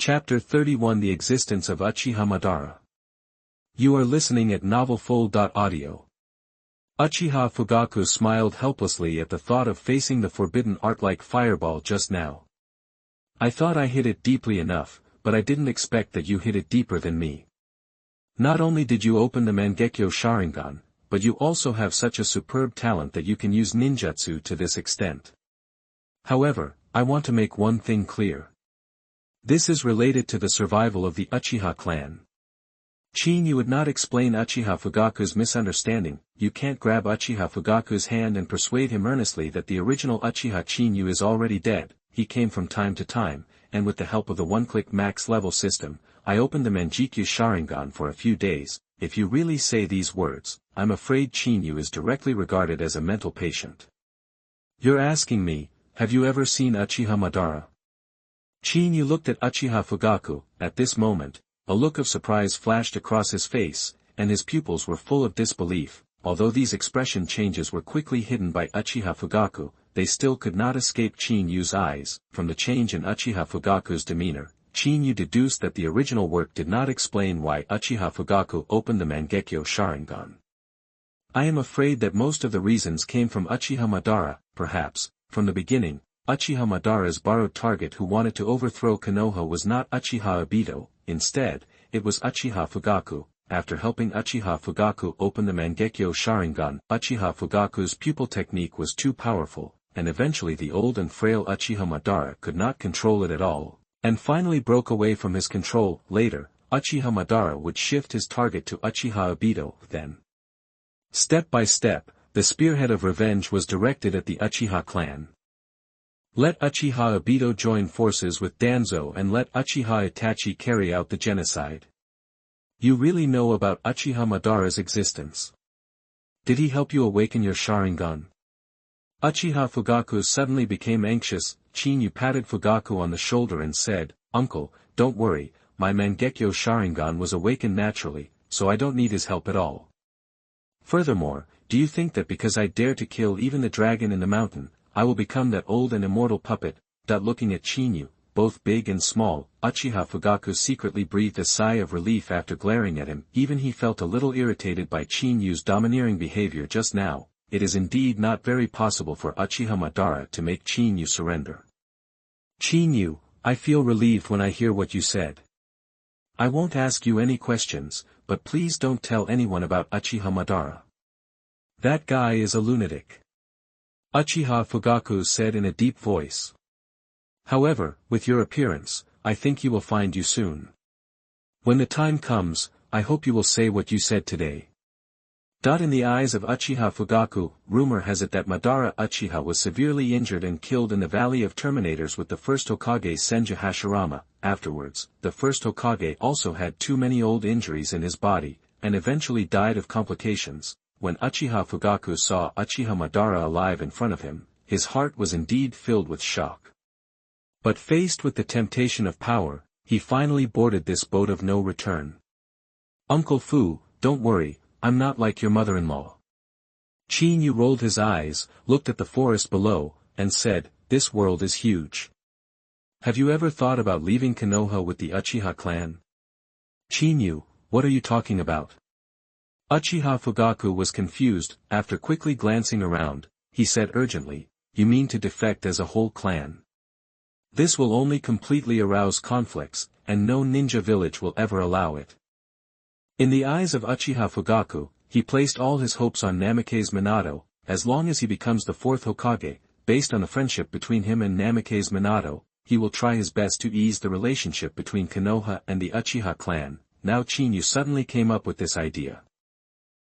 Chapter 31 The Existence of Uchiha Madara. You are listening at novelfull.audio. Uchiha Fugaku smiled helplessly at the thought of facing the forbidden art like Fireball just now. I thought I hit it deeply enough, but I didn't expect that you hit it deeper than me. Not only did you open the Mangekyo Sharingan, but you also have such a superb talent that you can use ninjutsu to this extent. However, I want to make one thing clear. This is related to the survival of the Uchiha clan. You would not explain Uchiha Fugaku's misunderstanding. You can't grab Uchiha Fugaku's hand and persuade him earnestly that the original Uchiha Chinyu is already dead. He came from time to time, and with the help of the one-click max level system, I opened the Mangekyo Sharingan for a few days. If you really say these words, I'm afraid Chinyu is directly regarded as a mental patient. You're asking me, have you ever seen Uchiha Madara? Chinyu looked at Uchiha Fugaku. At this moment, a look of surprise flashed across his face, and his pupils were full of disbelief. Although these expression changes were quickly hidden by Uchiha Fugaku, they still could not escape Chinyu's eyes. From the change in Uchiha Fugaku's demeanor, Chinyu deduced that the original work did not explain why Uchiha Fugaku opened the Mangekyo Sharingan. I am afraid that most of the reasons came from Uchiha Madara. Perhaps, from the beginning, Uchiha Madara's borrowed target who wanted to overthrow Konoha was not Uchiha Obito. Instead, it was Uchiha Fugaku. After helping Uchiha Fugaku open the Mangekyo Sharingan, Uchiha Fugaku's pupil technique was too powerful, and eventually the old and frail Uchiha Madara could not control it at all, and finally broke away from his control. Later, Uchiha Madara would shift his target to Uchiha Obito. Then, step by step, the spearhead of revenge was directed at the Uchiha clan. Let Uchiha Obito join forces with Danzo and let Uchiha Itachi carry out the genocide. You really know about Uchiha Madara's existence. Did he help you awaken your Sharingan? Uchiha Fugaku suddenly became anxious. Chinyu patted Fugaku on the shoulder and said, Uncle, don't worry, my Mangekyo Sharingan was awakened naturally, so I don't need his help at all. Furthermore, do you think that because I dare to kill even the dragon in the mountain, I will become that old and immortal puppet? Looking at Chinyu, both big and small, Uchiha Fugaku secretly breathed a sigh of relief after glaring at him. Even he felt a little irritated by Chinyu's domineering behavior just now. It is indeed not very possible for Uchiha Madara to make Chinyu surrender. Chinyu, I feel relieved when I hear what you said. I won't ask you any questions, but please don't tell anyone about Uchiha Madara. That guy is a lunatic. Uchiha Fugaku said in a deep voice. However, with your appearance, I think you will find you soon. When the time comes, I hope you will say what you said today. In the eyes of Uchiha Fugaku, rumor has it that Madara Uchiha was severely injured and killed in the Valley of Terminators with the first Hokage Senju Hashirama. Afterwards, the first Hokage also had too many old injuries in his body, and eventually died of complications. When Uchiha Fugaku saw Uchiha Madara alive in front of him, his heart was indeed filled with shock. But faced with the temptation of power, he finally boarded this boat of no return. Uncle Fu, don't worry, I'm not like your mother-in-law. Chinyu rolled his eyes, looked at the forest below, and said, this world is huge. Have you ever thought about leaving Konoha with the Uchiha clan? Chinyu, what are you talking about? Uchiha Fugaku was confused. After quickly glancing around, he said urgently, you mean to defect as a whole clan? This will only completely arouse conflicts, and no ninja village will ever allow it. In the eyes of Uchiha Fugaku, he placed all his hopes on Namake's Minato. As long as he becomes the fourth Hokage, based on the friendship between him and Namake's Minato, he will try his best to ease the relationship between Konoha and the Uchiha clan. Now Chinyu suddenly came up with this idea.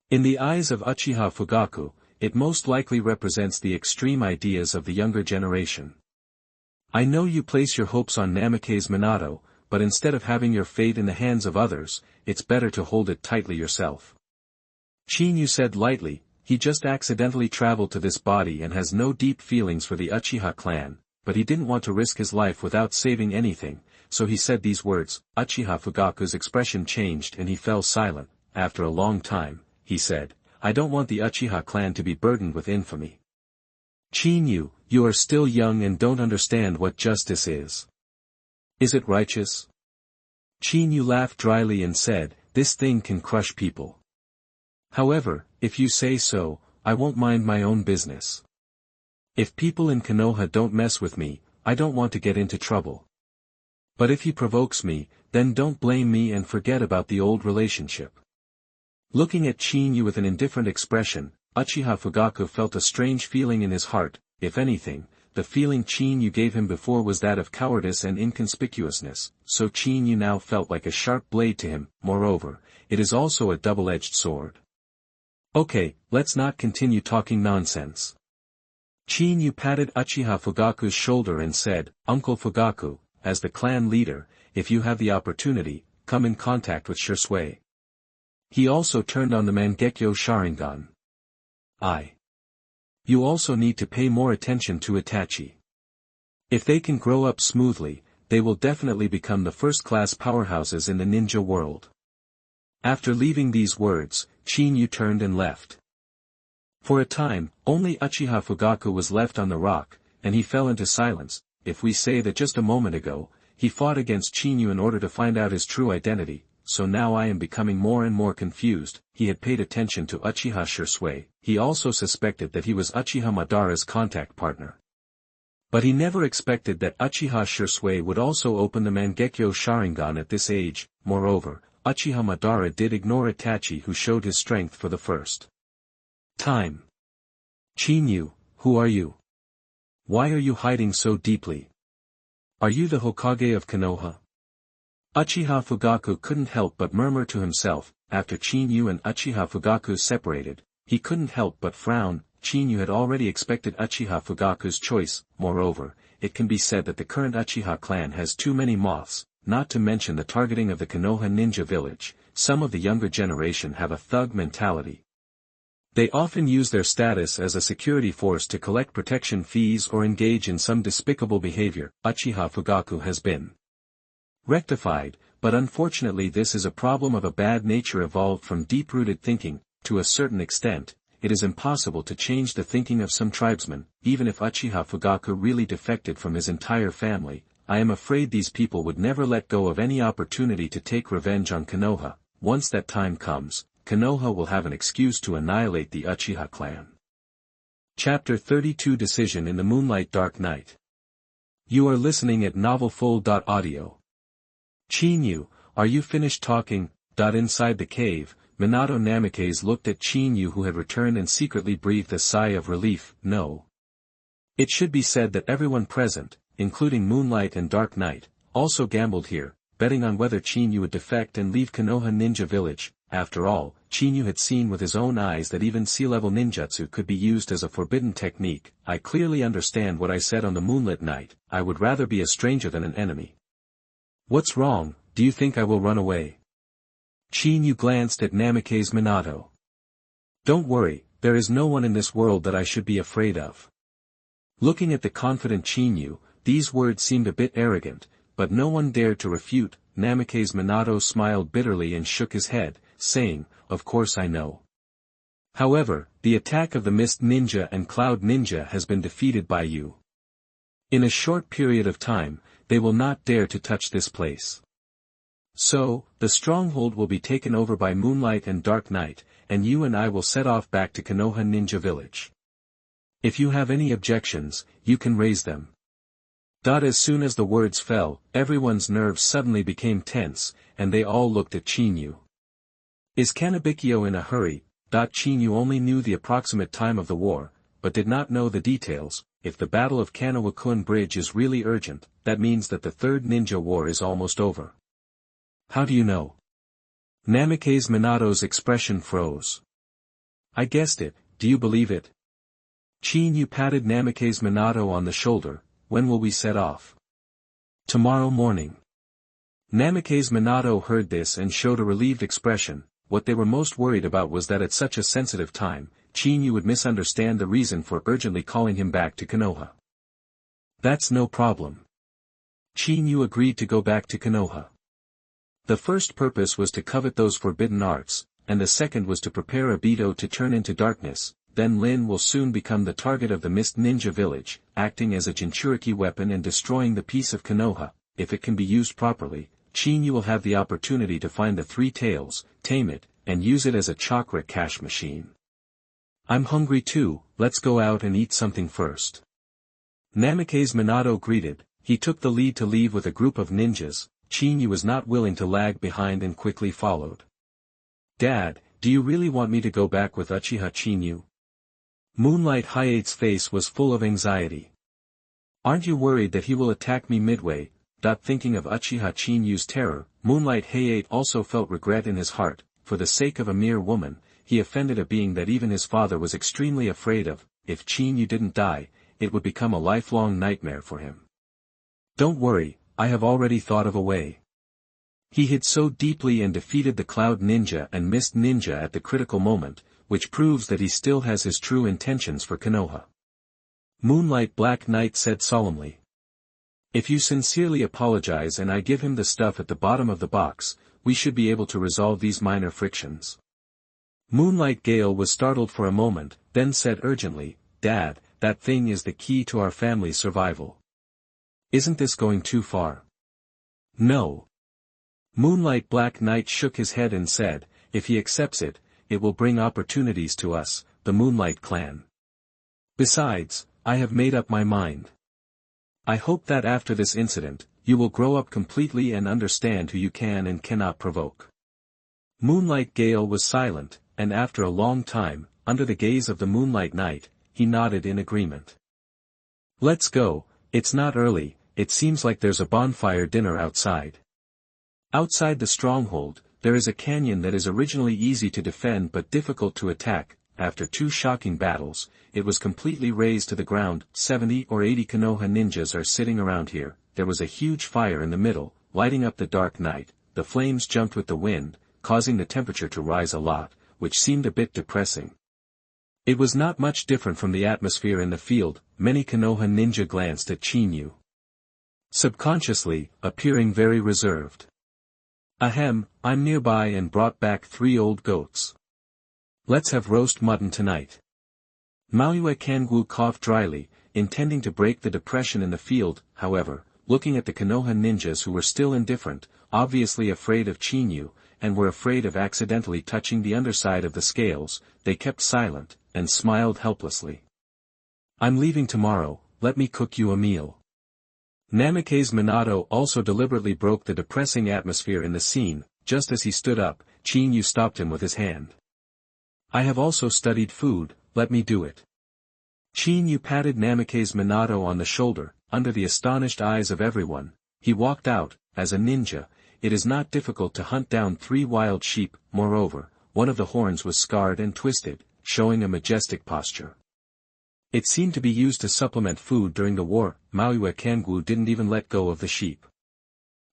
In the eyes of Uchiha Fugaku, it most likely represents the extreme ideas of the younger generation. I know you place your hopes on Namake's Minato, but instead of having your fate in the hands of others, it's better to hold it tightly yourself. Chinyu said lightly, he just accidentally traveled to this body and has no deep feelings for the Uchiha clan, but he didn't want to risk his life without saving anything, so he said these words. Uchiha Fugaku's expression changed and he fell silent. After a long time, he said, I don't want the Uchiha clan to be burdened with infamy. Chinyu, you are still young and don't understand what justice is. Is it righteous? Chinyu laughed dryly and said, "This thing can crush people. However, if you say so, I won't mind my own business. If people in Konoha don't mess with me, I don't want to get into trouble. But if he provokes me, then don't blame me and forget about the old relationship." Looking at Chinyu with an indifferent expression, Uchiha Fugaku felt a strange feeling in his heart. If anything, the feeling Chinyu gave him before was that of cowardice and inconspicuousness, so Chinyu now felt like a sharp blade to him. Moreover, it is also a double-edged sword. Okay, let's not continue talking nonsense. Chinyu patted Uchiha Fugaku's shoulder and said, "Uncle Fugaku, as the clan leader, if you have the opportunity, come in contact with Shisui." He also turned on the Mangekyo Sharingan. You also need to pay more attention to Itachi. If they can grow up smoothly, they will definitely become the first-class powerhouses in the ninja world. After leaving these words, Chinyu turned and left. For a time, only Uchiha Fugaku was left on the rock, and he fell into silence. If we say that just a moment ago, he fought against Chinyu in order to find out his true identity, so now I am becoming more and more confused. He had paid attention to Uchiha Shisui. He also suspected that he was Uchiha Madara's contact partner. But he never expected that Uchiha Shisui would also open the Mangekyo Sharingan at this age. Moreover, Uchiha Madara did ignore Itachi, who showed his strength for the first time. "Chinyu, who are you? Why are you hiding so deeply? Are you the Hokage of Konoha?" Uchiha Fugaku couldn't help but murmur to himself. After Chinyu and Uchiha Fugaku separated, he couldn't help but frown. Chinyu had already expected Uchiha Fugaku's choice. Moreover, it can be said that the current Uchiha clan has too many moths, not to mention the targeting of the Konoha ninja village. Some of the younger generation have a thug mentality. They often use their status as a security force to collect protection fees or engage in some despicable behavior. Uchiha Fugaku has been rectified, but unfortunately this is a problem of a bad nature evolved from deep-rooted thinking. To a certain extent, it is impossible to change the thinking of some tribesmen. Even if Uchiha Fugaku really defected from his entire family, I am afraid these people would never let go of any opportunity to take revenge on Konoha. Once that time comes, Konoha will have an excuse to annihilate the Uchiha clan. Chapter 32 Decision in the Moonlight Dark Night. You are listening at novelfull.audio. "Chinyu, are you finished talking?" Inside the cave, Minato Namikaze looked at Chinyu, who had returned, and secretly breathed a sigh of relief. "No." It should be said that everyone present, including Moonlight and Dark Knight, also gambled here, betting on whether Chinyu would defect and leave Konoha Ninja Village. After all, Chinyu had seen with his own eyes that even sea-level ninjutsu could be used as a forbidden technique. "I clearly understand what I said on the moonlit night. I would rather be a stranger than an enemy." "What's wrong? Do you think I will run away?" Chinyu glanced at Namikaze Minato. "Don't worry, there is no one in this world that I should be afraid of." Looking at the confident Chinyu, these words seemed a bit arrogant, but no one dared to refute. Namikaze Minato smiled bitterly and shook his head, saying, "Of course I know. However, the attack of the Mist Ninja and Cloud Ninja has been defeated by you. In a short period of time, they will not dare to touch this place. So, the stronghold will be taken over by Moonlight and Dark Knight, and you and I will set off back to Konoha Ninja Village. If you have any objections, you can raise them." As soon as the words fell, everyone's nerves suddenly became tense, and they all looked at Chinyu. "Is Kanabikyo in a hurry?" Chinyu only knew the approximate time of the war, but did not know the details. If the Battle of Kanawakun Bridge is really urgent, that means that the Third Ninja War is almost over. "How do you know?" Namikaze Minato's expression froze. "I guessed it. Do you believe it?" Chinyu patted Namikaze Minato on the shoulder. "When will we set off?" "Tomorrow morning." Namikaze Minato heard this and showed a relieved expression. What they were most worried about was that at such a sensitive time, Chinyu would misunderstand the reason for urgently calling him back to Konoha. "That's no problem." Chinyu agreed to go back to Konoha. The first purpose was to covet those forbidden arts, and the second was to prepare Obito to turn into darkness. Then Lin will soon become the target of the Mist Ninja Village, acting as a Jinchuriki weapon and destroying the peace of Konoha. If it can be used properly, Qin you will have the opportunity to find the three tails, tame it, and use it as a chakra cash machine. I'm hungry too, let's go out and eat something first. Namake's Minato greeted. He took the lead to leave with a group of ninjas. Qin Yu was not willing to lag behind and quickly followed. Dad, do you really want me to go back with Uchiha Qin Yu? Moonlight Hiate's face was full of anxiety. Aren't you worried that he will attack me midway? Thinking of Uchiha Qin Yu's terror, Moonlight Hayate also felt regret in his heart. For the sake of a mere woman, he offended a being that even his father was extremely afraid of. If Qin Yu didn't die, it would become a lifelong nightmare for him. Don't worry, I have already thought of a way. He hid so deeply and defeated the Cloud Ninja and Mist Ninja at the critical moment, which proves that he still has his true intentions for Konoha. Moonlight Black Knight said solemnly. If you sincerely apologize and I give him the stuff at the bottom of the box, we should be able to resolve these minor frictions. Moonlight Gale was startled for a moment, then said urgently, Dad, that thing is the key to our family's survival. Isn't this going too far? No. Moonlight Black Knight shook his head and said, if he accepts it, it will bring opportunities to us, the Moonlight Clan. Besides, I have made up my mind. I hope that after this incident, you will grow up completely and understand who you can and cannot provoke. Moonlight Gale was silent, and after a long time, under the gaze of the Moonlight Knight, he nodded in agreement. Let's go, it's not early, it seems like there's a bonfire dinner outside. Outside the stronghold, there is a canyon that is originally easy to defend but difficult to attack. After 2 shocking battles, it was completely razed to the ground. 70 or 80 Konoha ninjas are sitting around here. There was a huge fire in the middle, lighting up the dark night. The flames jumped with the wind, causing the temperature to rise a lot, which seemed a bit depressing. It was not much different from the atmosphere in the field. Many Konoha ninja glanced at Qin Yu, subconsciously, appearing very reserved. Ahem, I'm nearby and brought back 3 old goats. Let's have roast mutton tonight. Maue Kangwu coughed dryly, intending to break the depression in the field. However, looking at the Konoha ninjas who were still indifferent, obviously afraid of Qin Yu, and were afraid of accidentally touching the underside of the scales, they kept silent, and smiled helplessly. I'm leaving tomorrow, let me cook you a meal. Namake's Minato also deliberately broke the depressing atmosphere in the scene. Just as he stood up, Qin Yu stopped him with his hand. I have also studied food, let me do it. Qin Yu patted Namake's Minato on the shoulder. Under the astonished eyes of everyone, he walked out. As a ninja, it is not difficult to hunt down 3 wild sheep. Moreover, one of the horns was scarred and twisted, showing a majestic posture. It seemed to be used to supplement food during the war. Maue Kangwu didn't even let go of the sheep.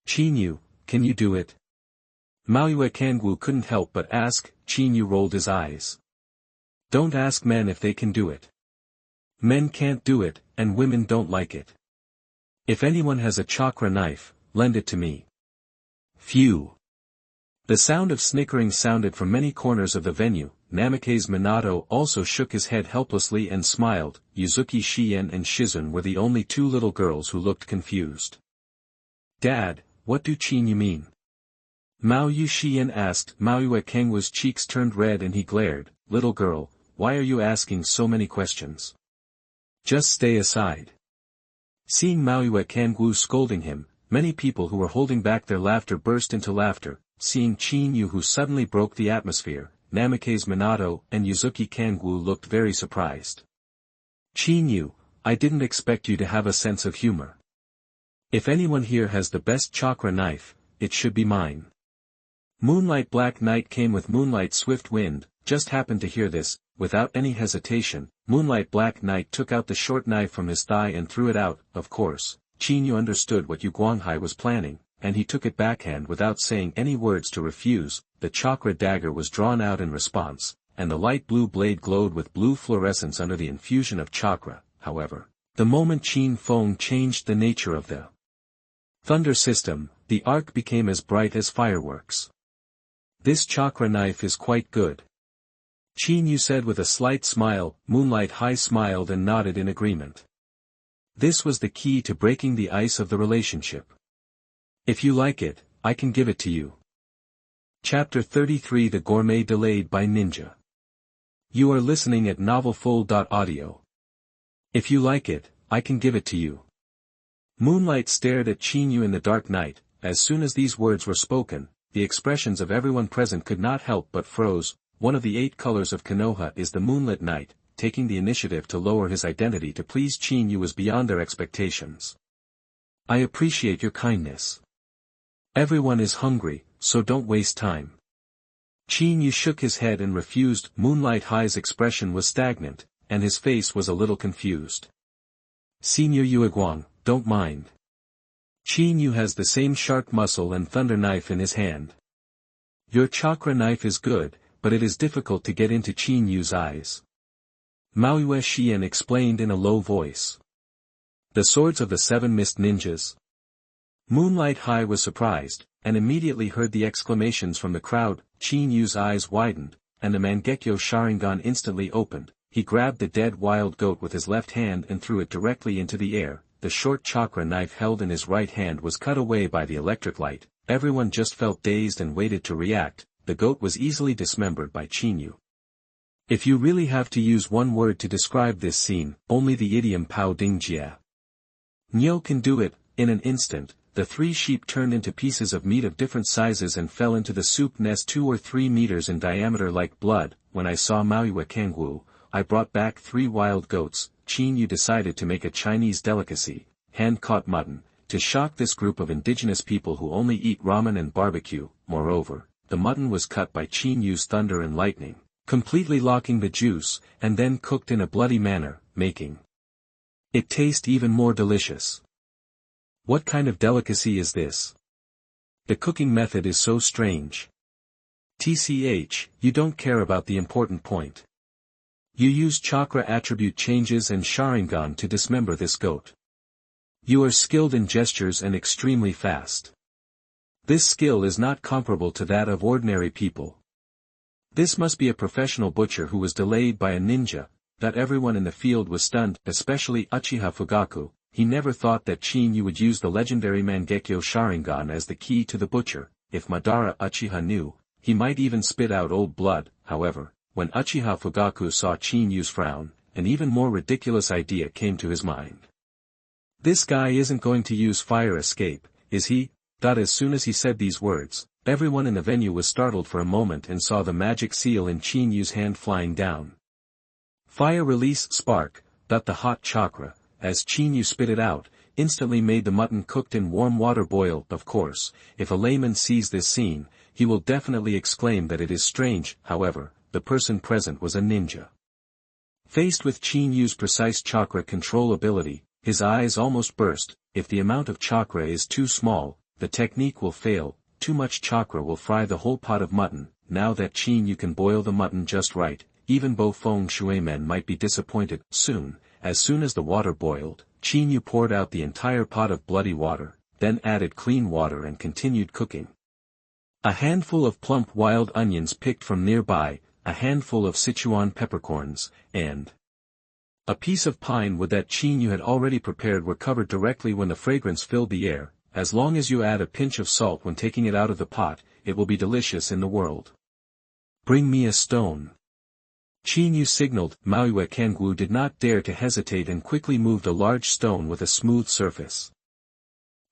Qin Yu, can you do it? Maue Kangwu couldn't help but ask. Qin Yu rolled his eyes. Don't ask men if they can do it. Men can't do it, and women don't like it. If anyone has a chakra knife, lend it to me. Phew. The sound of snickering sounded from many corners of the venue. Namake's Minato also shook his head helplessly and smiled. Yuzuki Shien and Shizun were the only 2 little girls who looked confused. Dad, what do Qin Yu mean? Mao Yu Shien asked. Maue Kangwu's cheeks turned red and he glared. Little girl, why are you asking so many questions? Just stay aside. Seeing Maue Kangwu scolding him, many people who were holding back their laughter burst into laughter. Seeing Qin Yu who suddenly broke the atmosphere, Namake's Minato and Yuzuki Kangwu looked very surprised. Qin Yu, I didn't expect you to have a sense of humor. If anyone here has the best chakra knife, it should be mine. Moonlight Black Knight came with Moonlight Swift Wind. Just happened to hear this. Without any hesitation, Moonlight Black Knight took out the short knife from his thigh and threw it out. Of course, Qin Yu understood what Yu Guanghai was planning, and he took it backhand without saying any words to refuse. The chakra dagger was drawn out in response, and the light blue blade glowed with blue fluorescence under the infusion of chakra. However, the moment Qin Feng changed the nature of the thunder system, the arc became as bright as fireworks. This chakra knife is quite good. Qin Yu said with a slight smile. Moonlight High smiled and nodded in agreement. This was the key to breaking the ice of the relationship. If you like it, I can give it to you. Chapter 33 The Gourmet Delayed by Ninja. You are listening at novelfull.audio. If you like it, I can give it to you. Moonlight stared at Chinyu in the dark night. As soon as these words were spoken, the expressions of everyone present could not help but froze. One of the 8 colors of Konoha is the moonlit night. Taking the initiative to lower his identity to please Chinyu was beyond their expectations. I appreciate your kindness. Everyone is hungry, so don't waste time. Chinyu shook his head and refused. Moonlight High's expression was stagnant, and his face was a little confused. Senior Yueguang, don't mind. Chinyu has the same shark muscle and thunder knife in his hand. Your chakra knife is good, but it is difficult to get into Chinyu's eyes. Maoyue Xian explained in a low voice. The swords of the 7 mist ninjas. Moonlight High was surprised, and immediately heard the exclamations from the crowd. Chinyu's eyes widened, and the Mangekyo Sharingan instantly opened. He grabbed the dead wild goat with his left hand and threw it directly into the air. The short chakra knife held in his right hand was cut away by the electric light. Everyone just felt dazed and waited to react. The goat was easily dismembered by Chinyu. If you really have to use one word to describe this scene, only the idiom Pao Ding Jia. Nyo can do it. In an instant, the 3 sheep turned into pieces of meat of different sizes and fell into the soup nest 2 or 3 meters in diameter like blood. When I saw Maoyue Kangwu, I brought back 3 wild goats. Chinyu decided to make a Chinese delicacy, hand-caught mutton, to shock this group of indigenous people who only eat ramen and barbecue. Moreover, the mutton was cut by Chinyu's thunder and lightning, completely locking the juice, and then cooked in a bloody manner, making it taste even more delicious. What kind of delicacy is this? The cooking method is so strange. TCH, you don't care about the important point. You use chakra attribute changes and Sharingan to dismember this goat. You are skilled in gestures and extremely fast. This skill is not comparable to that of ordinary people. This must be a professional butcher who was delayed by a ninja. That everyone in the field was stunned, especially Uchiha Fugaku. He never thought that Chinyu would use the legendary Mangekyo Sharingan as the key to the butcher. If Madara Uchiha knew, he might even spit out old blood. However, when Uchiha Fugaku saw Chinyu's frown, an even more ridiculous idea came to his mind. This guy isn't going to use fire escape, is he? As soon as he said these words, everyone in the venue was startled for a moment and saw the magic seal in Chinyu's hand flying down. Fire release spark, the hot chakra, as Chinyu spit it out, instantly made the mutton cooked in warm water boil. Of course, if a layman sees this scene, he will definitely exclaim that it is strange. However, the person present was a ninja. Faced with Chinyu's precise chakra control ability, his eyes almost burst. If the amount of chakra is too small, the technique will fail. Too much chakra will fry the whole pot of mutton. Now that Chinyu can boil the mutton just right, even Bofeng Shui men might be disappointed. As soon as the water boiled, Chinyu poured out the entire pot of bloody water, then added clean water and continued cooking. A handful of plump wild onions picked from nearby, a handful of Sichuan peppercorns, and a piece of pine wood that Chinyu had already prepared were covered directly when the fragrance filled the air. As long as you add a pinch of salt when taking it out of the pot, it will be delicious in the world. Bring me a stone. Chinyu signaled. Maoyue Kangwu did not dare to hesitate and quickly moved a large stone with a smooth surface.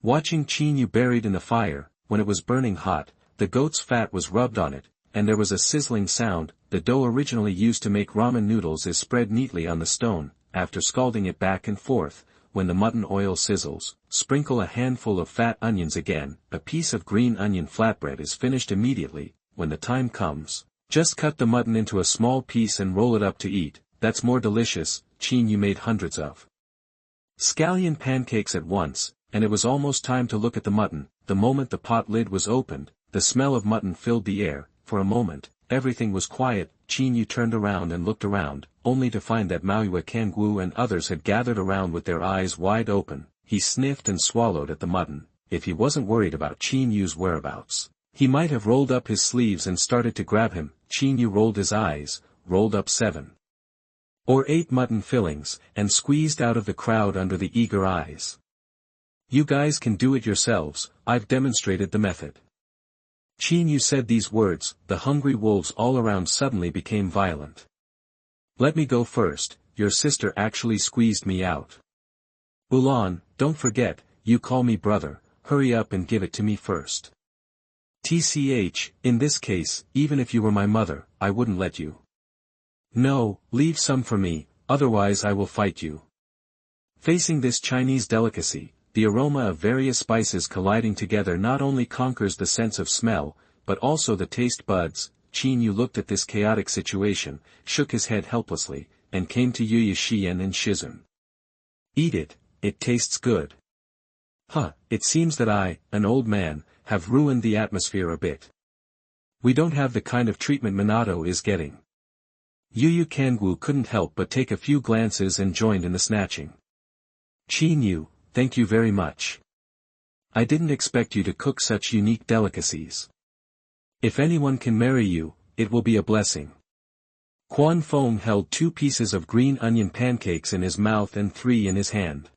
Watching Chinyu buried in the fire, when it was burning hot, the goat's fat was rubbed on it, and there was a sizzling sound. The dough originally used to make ramen noodles is spread neatly on the stone. After scalding it back and forth, when the mutton oil sizzles, sprinkle a handful of fat onions again. A piece of green onion flatbread is finished immediately. When the time comes, just cut the mutton into a small piece and roll it up to eat. That's more delicious. Chinyu made hundreds of scallion pancakes at once, and it was almost time to look at the mutton. The moment the pot lid was opened, the smell of mutton filled the air. For a moment, everything was quiet. Chinyu turned around and looked around, only to find that Maoyue Kangwu and others had gathered around with their eyes wide open. He sniffed and swallowed at the mutton. If he wasn't worried about Chinyu's whereabouts, he might have rolled up his sleeves and started to grab him. Chinyu rolled his eyes, rolled up 7 or 8 mutton fillings, and squeezed out of the crowd under the eager eyes. You guys can do it yourselves, I've demonstrated the method. Qin Yu said these words, the hungry wolves all around suddenly became violent. Let me go first, your sister actually squeezed me out. Ulan, don't forget, you call me brother, hurry up and give it to me first. TCH, in this case, even if you were my mother, I wouldn't let you. No, leave some for me, otherwise I will fight you. Facing this Chinese delicacy, the aroma of various spices colliding together not only conquers the sense of smell, but also the taste buds. Qin Yu looked at this chaotic situation, shook his head helplessly, and came to Yu Xian and Shizun. Eat it, it tastes good. Huh, it seems that I, an old man, have ruined the atmosphere a bit. We don't have the kind of treatment Minato is getting. Yu Kangwu couldn't help but take a few glances and joined in the snatching. Qin Yu, thank you very much. I didn't expect you to cook such unique delicacies. If anyone can marry you, it will be a blessing. Quan Fong held 2 pieces of green onion pancakes in his mouth and 3 in his hand.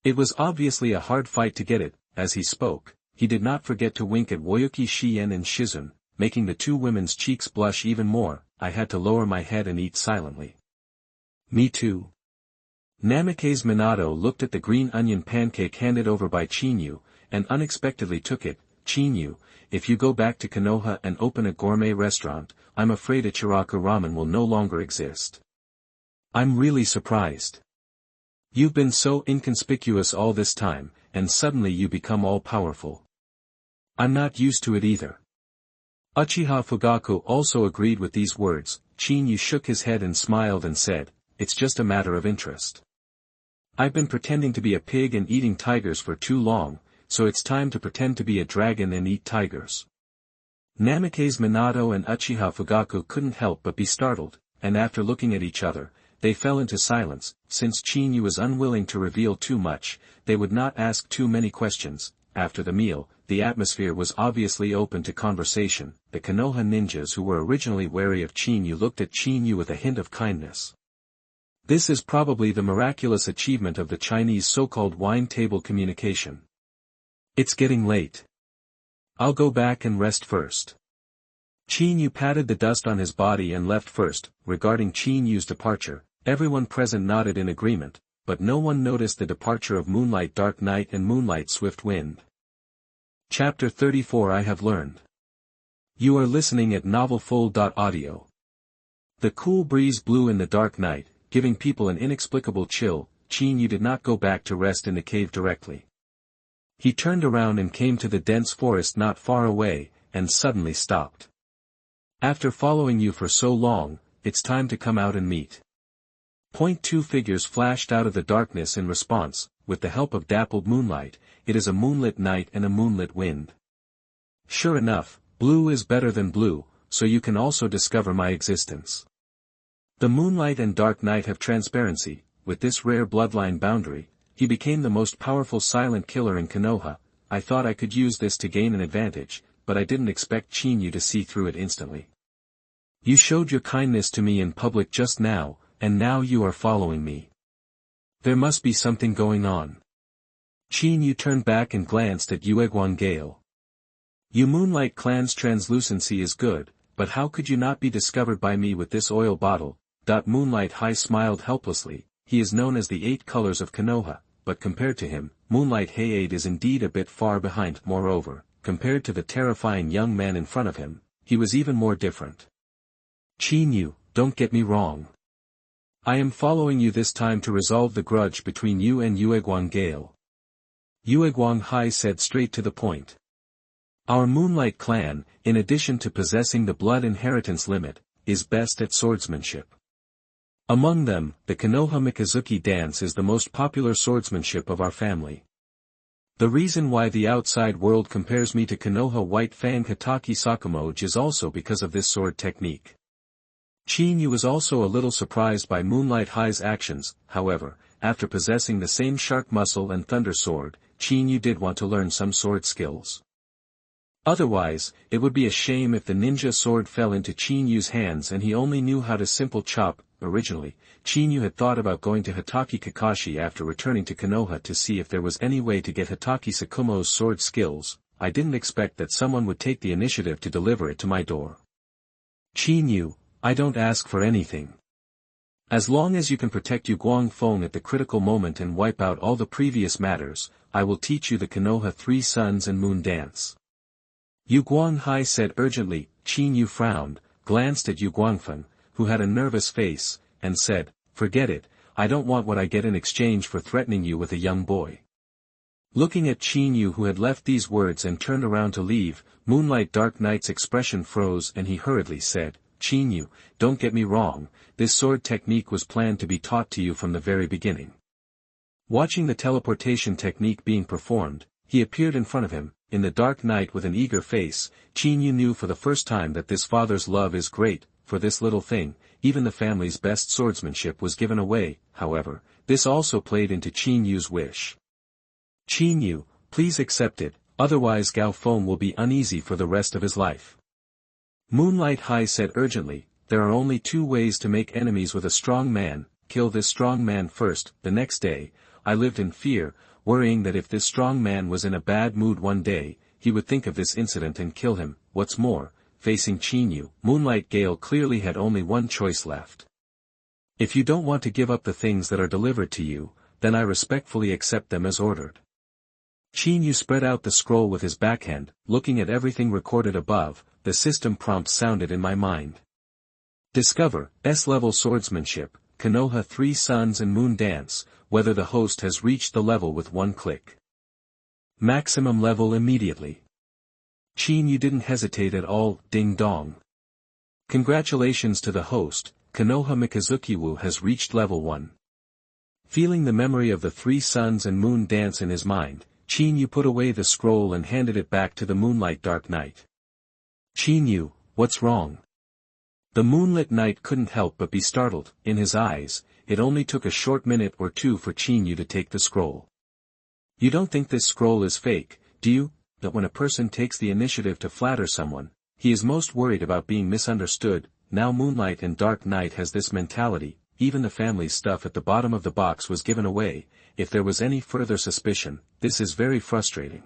It was obviously a hard fight to get it. As he spoke, he did not forget to wink at Woyuki Shien and Shizun, making the 2 women's cheeks blush even more. I had to lower my head and eat silently. Me too. Namikaze Minato looked at the green onion pancake handed over by Qin Yu, and unexpectedly took it. Qin Yu, if you go back to Konoha and open a gourmet restaurant, I'm afraid Ichiraku ramen will no longer exist. I'm really surprised. You've been so inconspicuous all this time, and suddenly you become all-powerful. I'm not used to it either. Uchiha Fugaku also agreed with these words. Qin Yu shook his head and smiled and said, it's just a matter of interest. I've been pretending to be a pig and eating tigers for too long, so it's time to pretend to be a dragon and eat tigers. Namikaze Minato and Uchiha Fugaku couldn't help but be startled, and after looking at each other, they fell into silence. Since Qin Yu was unwilling to reveal too much, they would not ask too many questions. After the meal, the atmosphere was obviously open to conversation. The Konoha ninjas who were originally wary of Qin Yu looked at Qin Yu with a hint of kindness. This is probably the miraculous achievement of the Chinese so-called wine table communication. It's getting late. I'll go back and rest first. Qin Yu patted the dust on his body and left first. Regarding Qin Yu's departure, everyone present nodded in agreement, but no one noticed the departure of Moonlight Dark Night and Moonlight Swift Wind. Chapter 34 I have learned. You are listening at novelfull.audio. The cool breeze blew in the dark night, giving people an inexplicable chill. Qin Yu did not go back to rest in the cave directly. He turned around and came to the dense forest not far away, and suddenly stopped. After following you for so long, it's time to come out and meet. 2 figures flashed out of the darkness in response. With the help of dappled moonlight, it is a moonlit night and a moonlit wind. Sure enough, blue is better than blue, so you can also discover my existence. The moonlight and dark night have transparency. With this rare bloodline boundary, he became the most powerful silent killer in Konoha. I thought I could use this to gain an advantage, but I didn't expect Qin Yu to see through it instantly. You showed your kindness to me in public just now, and now you are following me. There must be something going on. Qin Yu turned back and glanced at Ueguan Gale. You Moonlight Clan's translucency is good, but how could you not be discovered by me with this oil bottle? Moonlight High smiled helplessly. He is known as the 8 colors of Konoha, but compared to him, Moonlight Hayate is indeed a bit far behind. Moreover, compared to the terrifying young man in front of him, he was even more different. Qin Yu, don't get me wrong. I am following you this time to resolve the grudge between you and Ueguan Gale. Ueguan Hai said straight to the point. Our Moonlight Clan, in addition to possessing the blood inheritance limit, is best at swordsmanship. Among them, the Konoha Mikazuki dance is the most popular swordsmanship of our family. The reason why the outside world compares me to Konoha White Fang Hitaki Sakumoji is also because of this sword technique. Qin Yu was also a little surprised by Moonlight Hai's actions. However, after possessing the same shark muscle and thunder sword, Qin Yu did want to learn some sword skills. Otherwise, it would be a shame if the ninja sword fell into Qin Yu's hands and he only knew how to simple chop. Originally, Chinyu had thought about going to Hitaki Kakashi after returning to Konoha to see if there was any way to get Hitaki Sakumo's sword skills. I didn't expect that someone would take the initiative to deliver it to my door. Chinyu, I don't ask for anything. As long as you can protect Yu Guangfeng at the critical moment and wipe out all the previous matters, I will teach you the Konoha Three Suns and Moon Dance. Yu Guanghai said urgently. Chinyu frowned, glanced at Yu Guangfeng, who had a nervous face, and said, "Forget it, I don't want what I get in exchange for threatening you with a young boy." Looking at Chinyu, who had left these words and turned around to leave, Moonlight Dark Knight's expression froze and he hurriedly said, "Chinyu, don't get me wrong, this sword technique was planned to be taught to you from the very beginning." Watching the teleportation technique being performed, he appeared in front of him, in the dark night with an eager face. Chinyu knew for the first time that this father's love is great. For this little thing, even the family's best swordsmanship was given away. However, this also played into Chinyu's wish. "Chinyu, please accept it, otherwise Gao Feng will be uneasy for the rest of his life." Moonlight High said urgently, "There are only two ways to make enemies with a strong man, kill this strong man first." The next day, I lived in fear, worrying that if this strong man was in a bad mood one day, he would think of this incident and kill him. What's more, facing Chinyu, Moonlight Gale clearly had only one choice left. "If you don't want to give up the things that are delivered to you, then I respectfully accept them as ordered." Chinyu spread out the scroll with his backhand, looking at everything recorded above. The system prompt sounded in my mind. Discover, S-level swordsmanship, Konoha Three Suns and Moon Dance, whether the host has reached the level with one click. Maximum level immediately. Chinyu didn't hesitate at all. Ding dong. Congratulations to the host, Konoha Mikazukiwu has reached level 1. Feeling the memory of the Three Suns and Moon Dance in his mind, Chinyu put away the scroll and handed it back to the Moonlight Dark Knight. "Chinyu, what's wrong?" The Moonlit Knight couldn't help but be startled. In his eyes, it only took a short minute or two for Chinyu to take the scroll. "You don't think this scroll is fake, do you?" That when a person takes the initiative to flatter someone, he is most worried about being misunderstood. Now Moonlight and Dark Knight has this mentality. Even the family's stuff at the bottom of the box was given away. If there was any further suspicion, this is very frustrating.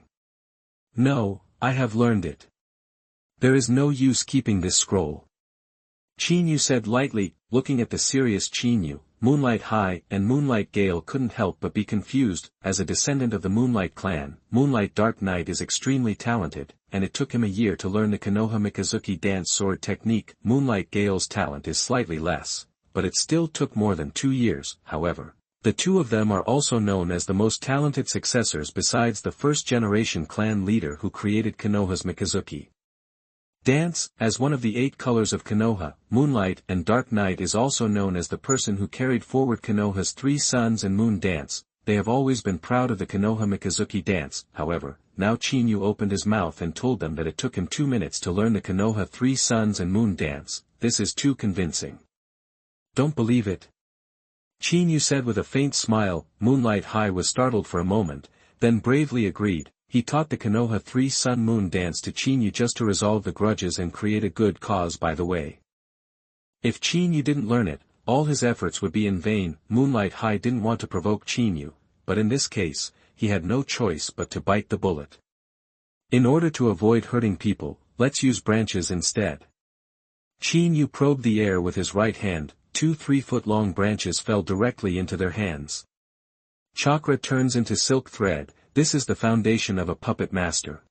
"No, I have learned it. There is no use keeping this scroll," Chinyu said lightly. Looking at the serious Chinyu, Moonlight High and Moonlight Gale couldn't help but be confused. As a descendant of the Moonlight clan, Moonlight Dark Knight is extremely talented, and it took him a year to learn the Konoha Mikazuki dance sword technique. Moonlight Gale's talent is slightly less, but it still took more than 2 years. However, the two of them are also known as the most talented successors besides the first-generation clan leader who created Konoha's Mikazuki dance. As one of the 8 colors of Konoha, Moonlight and Dark Knight is also known as the person who carried forward Konoha's Three Suns and Moon Dance. They have always been proud of the Konoha Mikazuki dance. However, now Chinyu opened his mouth and told them that it took him 2 minutes to learn the Konoha Three Suns and Moon Dance. This is too convincing. "Don't believe it," Chinyu said with a faint smile. Moonlight High was startled for a moment, then bravely agreed. He taught the Konoha Three Sun Moon Dance to Chinyu just to resolve the grudges and create a good cause by the way. If Chinyu didn't learn it, all his efforts would be in vain. Moonlight High didn't want to provoke Chinyu, but in this case, he had no choice but to bite the bullet. "In order to avoid hurting people, let's use branches instead." Chinyu probed the air with his right hand. 2 3-foot-long branches fell directly into their hands. Chakra turns into silk thread. This is the foundation of a puppet master.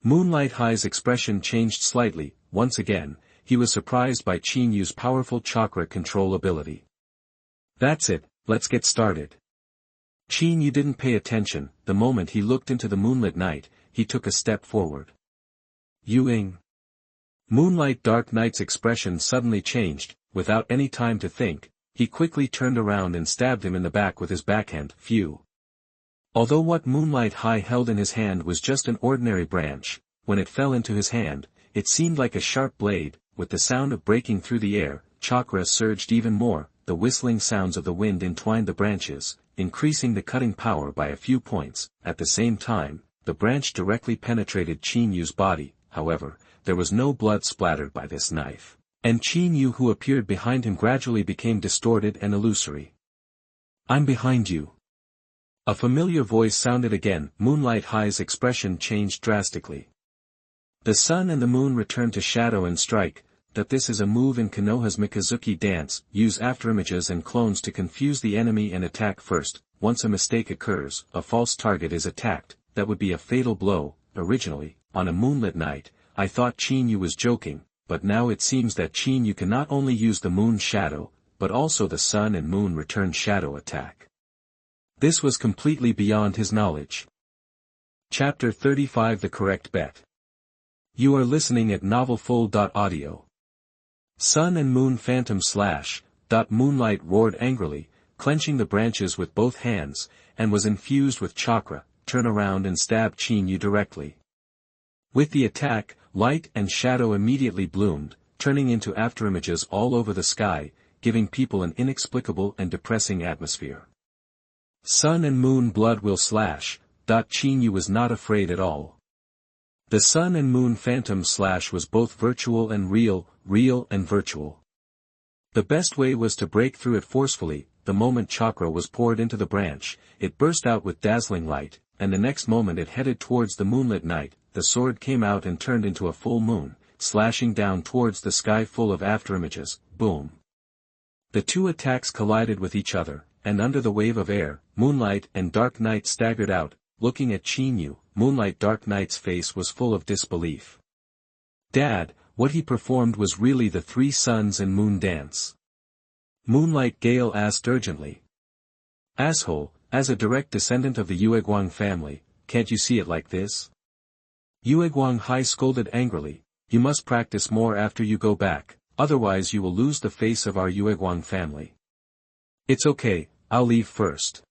Moonlight High's expression changed slightly. Once again, he was surprised by Chinyu's powerful chakra control ability. "That's it, let's get started." Chinyu didn't pay attention. The moment he looked into the Moonlit Night, he took a step forward. "Yu-ing." Moonlight Dark Knight's expression suddenly changed. Without any time to think, he quickly turned around and stabbed him in the back with his backhand. Phew. Although what Moonlight High held in his hand was just an ordinary branch, when it fell into his hand, it seemed like a sharp blade. With the sound of breaking through the air, chakra surged even more. The whistling sounds of the wind entwined the branches, increasing the cutting power by a few points. At the same time, the branch directly penetrated Chinyu's body. However, there was no blood splattered by this knife. And Chinyu who appeared behind him gradually became distorted and illusory. I'm behind you. A familiar voice sounded again. Moonlight High's expression changed drastically. The sun and the moon return to shadow and strike. That this is a move in Konoha's Mikazuki dance. Use afterimages and clones to confuse the enemy and attack first. Once a mistake occurs, a false target is attacked. That would be a fatal blow. Originally, on a moonlit night, I thought Chinyu was joking, but now it seems that Chinyu can not only use the moon shadow, but also the sun and moon return shadow attack. This was completely beyond his knowledge. Chapter 35 The Correct Bet. You are listening at novelfull.audio. Sun and Moon Phantom / Moonlight roared angrily, clenching the branches with both hands, and was infused with chakra. Turn around and stab Chinyu directly. With the attack, light and shadow immediately bloomed, turning into afterimages all over the sky, giving people an inexplicable and depressing atmosphere. Sun and Moon blood will slash. Chinyu was not afraid at all. The Sun and Moon Phantom / was both virtual and real, real and virtual. The best way was to break through it forcefully. The moment chakra was poured into the branch, it burst out with dazzling light, and the next moment it headed towards the moonlit night. The sword came out and turned into a full moon, slashing down towards the sky full of afterimages. Boom. The two attacks collided with each other, and under the wave of air, Moonlight and Dark Knight staggered out, looking at Chinyu. Moonlight Dark Knight's face was full of disbelief. Dad, what he performed was really the Three Suns and Moon dance. Moonlight Gale asked urgently. Asshole, as a direct descendant of the Ueguang family, can't you see it like this? Ueguang Hai scolded angrily, you must practice more after you go back, otherwise you will lose the face of our Ueguang family. It's okay, I'll leave first.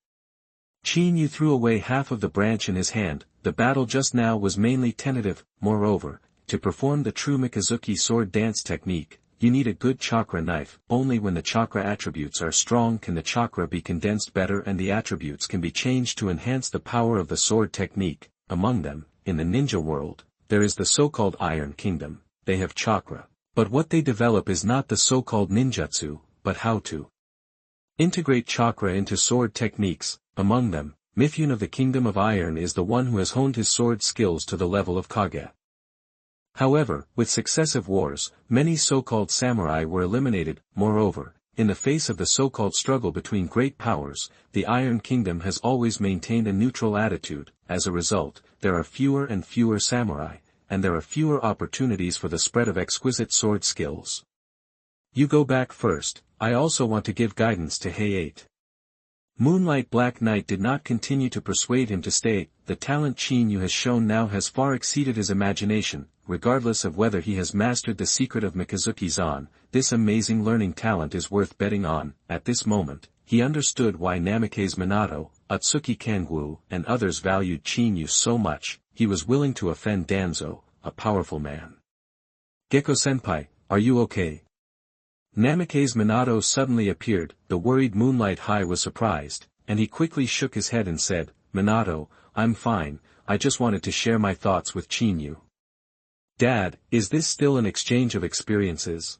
Chinyu threw away half of the branch in his hand. The battle just now was mainly tentative. Moreover, to perform the true Mikazuki sword dance technique, you need a good chakra knife. Only when the chakra attributes are strong can the chakra be condensed better and the attributes can be changed to enhance the power of the sword technique. Among them, in the ninja world, there is the so-called Iron Kingdom. They have chakra. But what they develop is not the so-called ninjutsu, but how to integrate chakra into sword techniques. Among them, Mifune of the Kingdom of Iron is the one who has honed his sword skills to the level of Kage. However, with successive wars, many so-called samurai were eliminated. Moreover, in the face of the so-called struggle between great powers, the Iron Kingdom has always maintained a neutral attitude. As a result, there are fewer and fewer samurai, and there are fewer opportunities for the spread of exquisite sword skills. You go back first. I also want to give guidance to Hay-8. Moonlight Black Knight did not continue to persuade him to stay. The talent Chinyu has shown now has far exceeded his imagination. Regardless of whether he has mastered the secret of Mikazuki-zan, this amazing learning talent is worth betting on. At this moment, he understood why Namikaze Minato, Atsuki Kangwu, and others valued Chinyu so much. He was willing to offend Danzo, a powerful man. Gecko-senpai, are you okay? Namikaze Minato suddenly appeared. The worried Moonlight High was surprised, and he quickly shook his head and said, Minato, I'm fine, I just wanted to share my thoughts with Chinyu. Dad, is this still an exchange of experiences?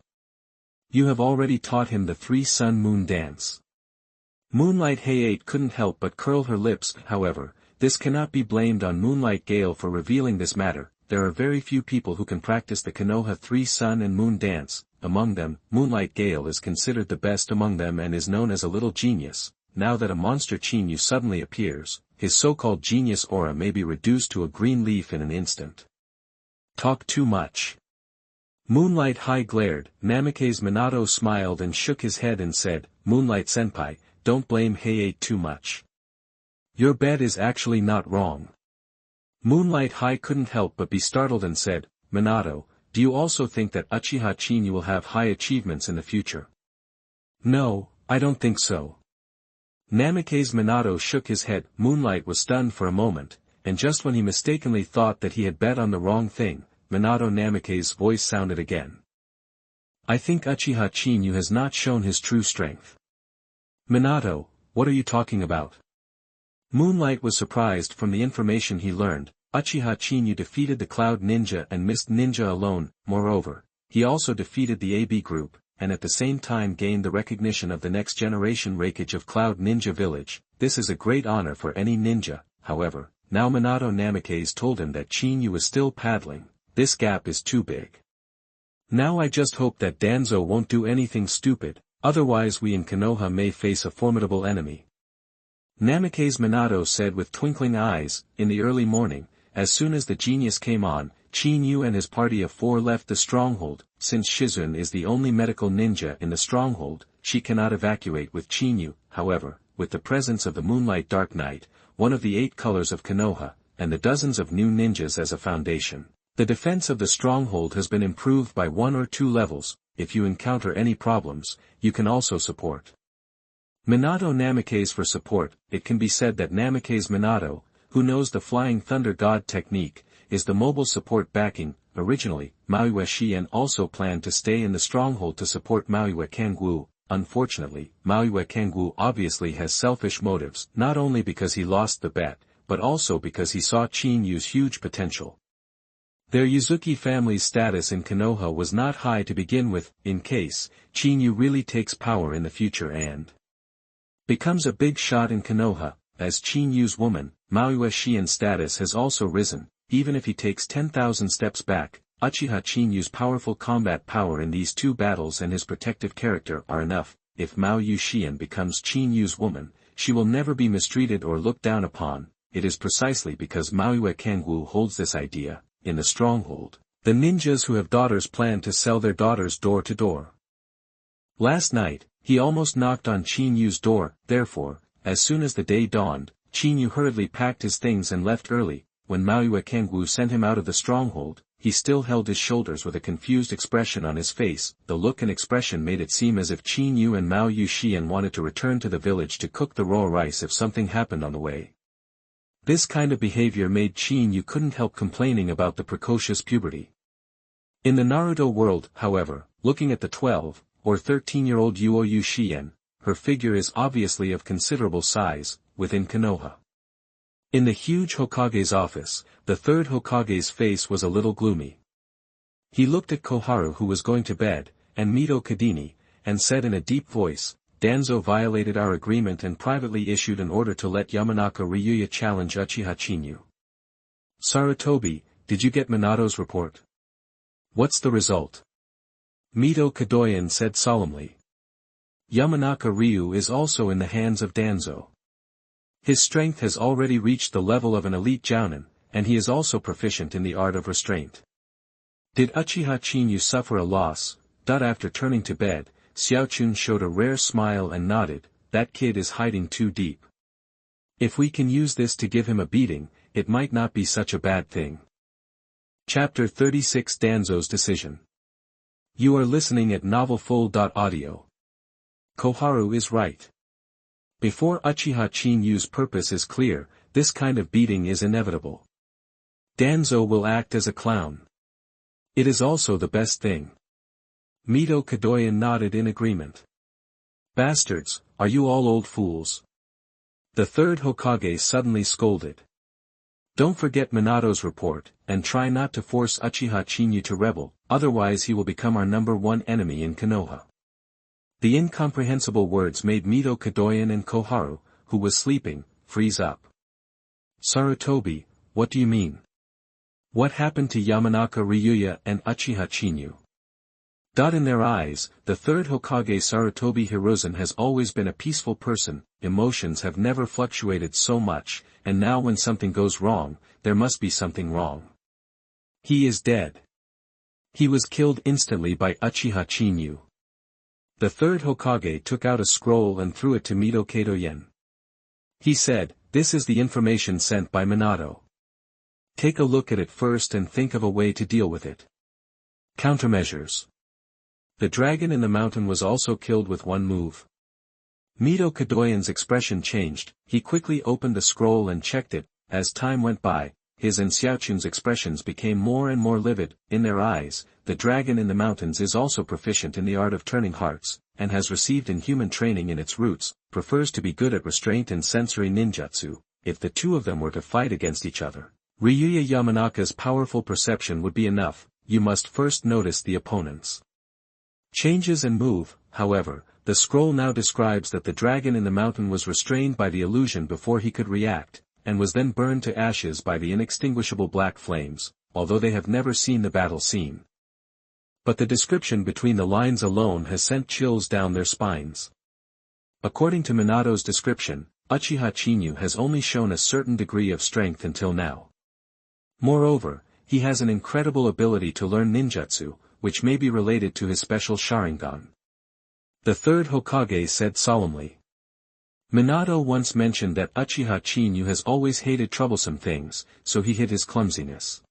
You have already taught him the Three Sun Moon dance. Moonlight Hay-8 couldn't help but curl her lips. However, this cannot be blamed on Moonlight Gale for revealing this matter. There are very few people who can practice the Konoha Three Sun and Moon dance. Among them, Moonlight Gale is considered the best among them and is known as a little genius. Now that a monster Chinyu suddenly appears, his so-called genius aura may be reduced to a green leaf in an instant. Talk too much. Moonlight High glared. Namikaze Minato smiled and shook his head and said, Moonlight Senpai, don't blame Hay-8 too much. Your bet is actually not wrong. Moonlight High couldn't help but be startled and said, Minato, do you also think that Uchiha Chinyu will have high achievements in the future? No, I don't think so. Namikaze Minato shook his head. Moonlight was stunned for a moment, and just when he mistakenly thought that he had bet on the wrong thing, Minato Namikaze's voice sounded again. I think Uchiha Chinyu has not shown his true strength. Minato, what are you talking about? Moonlight was surprised from the information he learned. Uchiha Chinyu defeated the Cloud Ninja and Mist Ninja alone. Moreover, he also defeated the AB group, and at the same time gained the recognition of the next generation Raikage of Cloud Ninja Village. This is a great honor for any ninja. However, now Minato Namikaze told him that Chinyu was still paddling. This gap is too big. Now I just hope that Danzo won't do anything stupid, otherwise we in Konoha may face a formidable enemy. Namikaze Minato said with twinkling eyes. In the early morning, as soon as the genius came on, Chinyu and his party of 4 left the stronghold. Since Shizune is the only medical ninja in the stronghold, she cannot evacuate with Chinyu. However, with the presence of the Moonlight Dark Knight, one of the 8 colors of Konoha, and the dozens of new ninjas as a foundation, the defense of the stronghold has been improved by 1 or 2 levels. If you encounter any problems, you can also support Minato Namikaze for support. It can be said that Namikaze Minato, who knows the Flying Thunder God technique, is the mobile support backing. Originally, Maui Shien also planned to stay in the stronghold to support Maui Kangwoo. Unfortunately, Maui Kangwoo obviously has selfish motives, not only because he lost the bet, but also because he saw Chinyu's huge potential. Their Yuzuki family's status in Konoha was not high to begin with. In case Chinyu really takes power in the future and becomes a big shot in Konoha, as Chinyu's woman, Maui Shien's status has also risen. Even if he takes 10,000 steps back, Uchiha Chinyu's powerful combat power in these 2 battles and his protective character are enough. If Maui Shien becomes Chinyu's woman, she will never be mistreated or looked down upon. It is precisely because Maui Kangwoo holds this idea. In the stronghold, the ninjas who have daughters plan to sell their daughters door to door. Last night, he almost knocked on Chinyu's door. Therefore, as soon as the day dawned, Chinyu hurriedly packed his things and left early. When Maui Kangwoo sent him out of the stronghold, he still held his shoulders with a confused expression on his face. The look and expression made it seem as if Chinyu and Maui Shien wanted to return to the village to cook the raw rice if something happened on the way. This kind of behavior made Chinyu couldn't help complaining about the precocious puberty. In the Naruto world, however, looking at the 12 or 13-year-old Yuoyu Shien, her figure is obviously of considerable size. Within Konoha, in the huge Hokage's office, the 3rd Hokage's face was a little gloomy. He looked at Koharu, who was going to bed, and Mito Kadini, and said in a deep voice, Danzo violated our agreement and privately issued an order to let Yamanaka Ryuya challenge Uchiha Chinyu. Sarutobi, did you get Minato's report? What's the result? Mito Kadoyan said solemnly. Yamanaka Ryu is also in the hands of Danzo. His strength has already reached the level of an elite jounin, and he is also proficient in the art of restraint. Did Uchiha Chinyu suffer a loss? After turning to bed, Xiaochun showed a rare smile and nodded. That kid is hiding too deep. If we can use this to give him a beating, it might not be such a bad thing. Chapter 36 Danzo's Decision. You are listening at novelfull.audio. Koharu is right. Before Uchiha Chinyu's purpose is clear, this kind of beating is inevitable. Danzo will act as a clown. It is also the best thing. Mito Kadoyan nodded in agreement. Bastards, are you all old fools? The 3rd Hokage suddenly scolded. Don't forget Minato's report, and try not to force Uchiha Chinyu to rebel, otherwise he will become our #1 enemy in Konoha. The incomprehensible words made Mito Kadoyan and Koharu, who was sleeping, freeze up. Sarutobi, what do you mean? What happened to Yamanaka Ryuya and Uchiha Chinyu? In their eyes, the 3rd Hokage Sarutobi Hiruzen has always been a peaceful person. Emotions have never fluctuated so much, and now when something goes wrong, there must be something wrong. He is dead. He was killed instantly by Uchiha Chinyu. The 3rd Hokage took out a scroll and threw it to Mito Kadoyan. He said, this is the information sent by Minato. Take a look at it first and think of a way to deal with it. Countermeasures. The dragon in the mountain was also killed with one move. Mito Kadoyan's expression changed. He quickly opened the scroll and checked it. As time went by, his and Xiaochun's expressions became more and more livid. In their eyes, the dragon in the mountains is also proficient in the art of turning hearts, and has received inhuman training in its roots, prefers to be good at restraint and sensory ninjutsu. If the 2 of them were to fight against each other, Ryuya Yamanaka's powerful perception would be enough. you must first notice the opponents. Changes and move. However, the scroll now describes that the dragon in the mountain was restrained by the illusion before he could react, and was then burned to ashes by the inextinguishable black flames, although they have never seen the battle scene. But the description between the lines alone has sent chills down their spines. According to Minato's description, Uchiha Chinyu has only shown a certain degree of strength until now. Moreover, he has an incredible ability to learn ninjutsu, which may be related to his special Sharingan. The third Hokage said solemnly. Minato once mentioned that Uchiha Chinyu has always hated troublesome things, so he hid his clumsiness.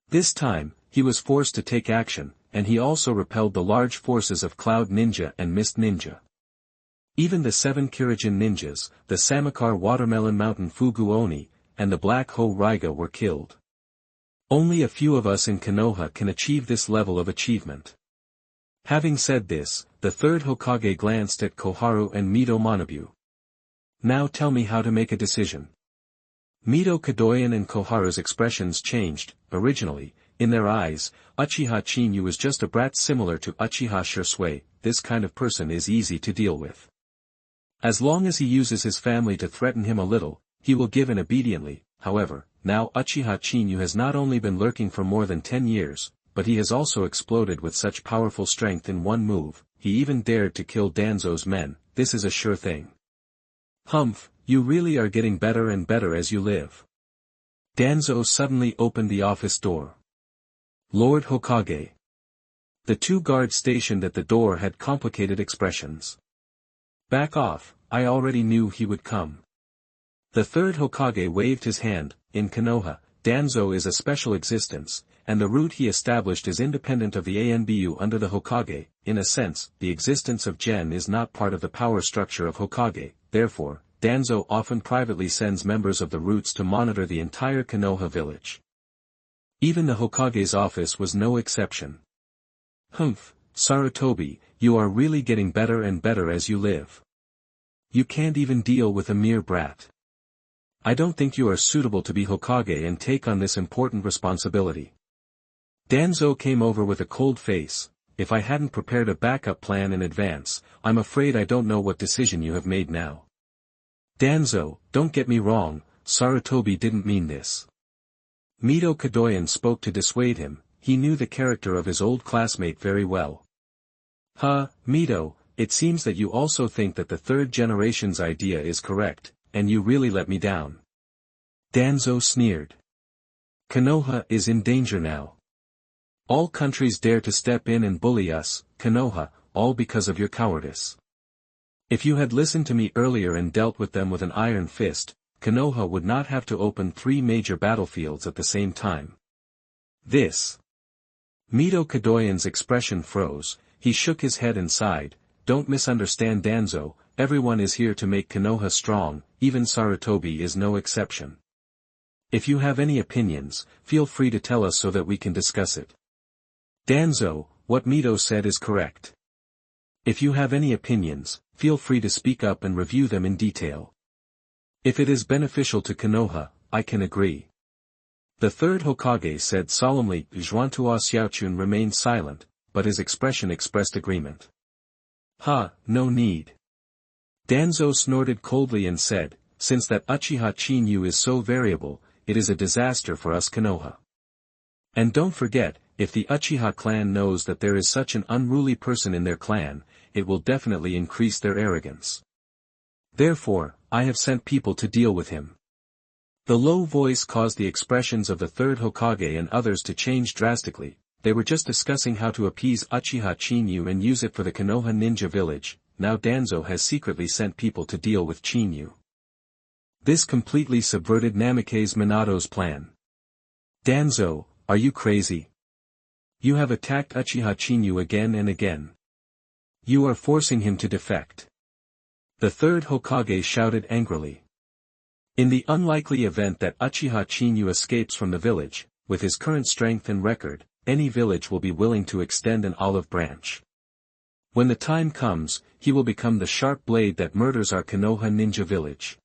This time, he was forced to take action, and he also repelled the large forces of Cloud Ninja and Mist Ninja. Even the 7 Kirijin ninjas, the Samakar Watermelon Mountain Fugu Oni, and the Black Ho Raiga were killed. Only a few of us in Konoha can achieve this level of achievement. Having said this, the third Hokage glanced at Koharu and Mito Manabu. Now tell me how to make a decision. Mito Kadoyan and Koharu's expressions changed. Originally, in their eyes, Uchiha Chinyu was just a brat similar to Uchiha Shisui. This kind of person is easy to deal with. As long as he uses his family to threaten him a little, he will give in obediently. However, now Uchiha Chinyu has not only been lurking for more than 10 years, but he has also exploded with such powerful strength in one move. He even dared to kill Danzo's men. This is a sure thing. Humph, you really are getting better and better as you live. Danzo suddenly opened the office door. Lord Hokage. The 2 guards stationed at the door had complicated expressions. Back off, I already knew he would come. The third Hokage waved his hand. In Konoha, Danzo is a special existence, and the route he established is independent of the Anbu under the Hokage. In a sense, the existence of Gen is not part of the power structure of Hokage. Therefore, Danzo often privately sends members of the roots to monitor the entire Konoha village. Even the Hokage's office was no exception. Humph, Sarutobi, you are really getting better and better as you live. You can't even deal with a mere brat. I don't think you are suitable to be Hokage and take on this important responsibility. Danzo came over with a cold face. If I hadn't prepared a backup plan in advance, I'm afraid I don't know what decision you have made now. Danzo, don't get me wrong, Sarutobi didn't mean this. Mito Kadoyan spoke to dissuade him. He knew the character of his old classmate very well. Mito, it seems that you also think that the 3rd generation's idea is correct, and you really let me down. Danzo sneered. Konoha is in danger now. All countries dare to step in and bully us, Konoha, all because of your cowardice. If you had listened to me earlier and dealt with them with an iron fist, Konoha would not have to open 3 major battlefields at the same time. This. Mito Kadoyan's expression froze. He shook his head and sighed. Don't misunderstand Danzo, everyone is here to make Konoha strong, even Sarutobi is no exception. If you have any opinions, feel free to tell us so that we can discuss it. Danzo, what Mito said is correct. If you have any opinions, feel free to speak up and review them in detail. If it is beneficial to Konoha, I can agree. The third Hokage said solemnly. Zhuantua Xiaochun remained silent, but his expression expressed agreement. No need. Danzo snorted coldly and said, since that Uchiha Chinyu is so variable, it is a disaster for us Konoha. And don't forget, if the Uchiha clan knows that there is such an unruly person in their clan, it will definitely increase their arrogance. Therefore, I have sent people to deal with him. The low voice caused the expressions of the third Hokage and others to change drastically. They were just discussing how to appease Uchiha Chinyu and use it for the Konoha ninja village. Now Danzo has secretly sent people to deal with Chinyu. This completely subverted Namikaze Minato's plan. Danzo, are you crazy? You have attacked Uchiha Chinyu again and again. You are forcing him to defect. The third Hokage shouted angrily. In the unlikely event that Uchiha Chinyu escapes from the village, with his current strength and record, any village will be willing to extend an olive branch. When the time comes, he will become the sharp blade that murders our Konoha ninja village.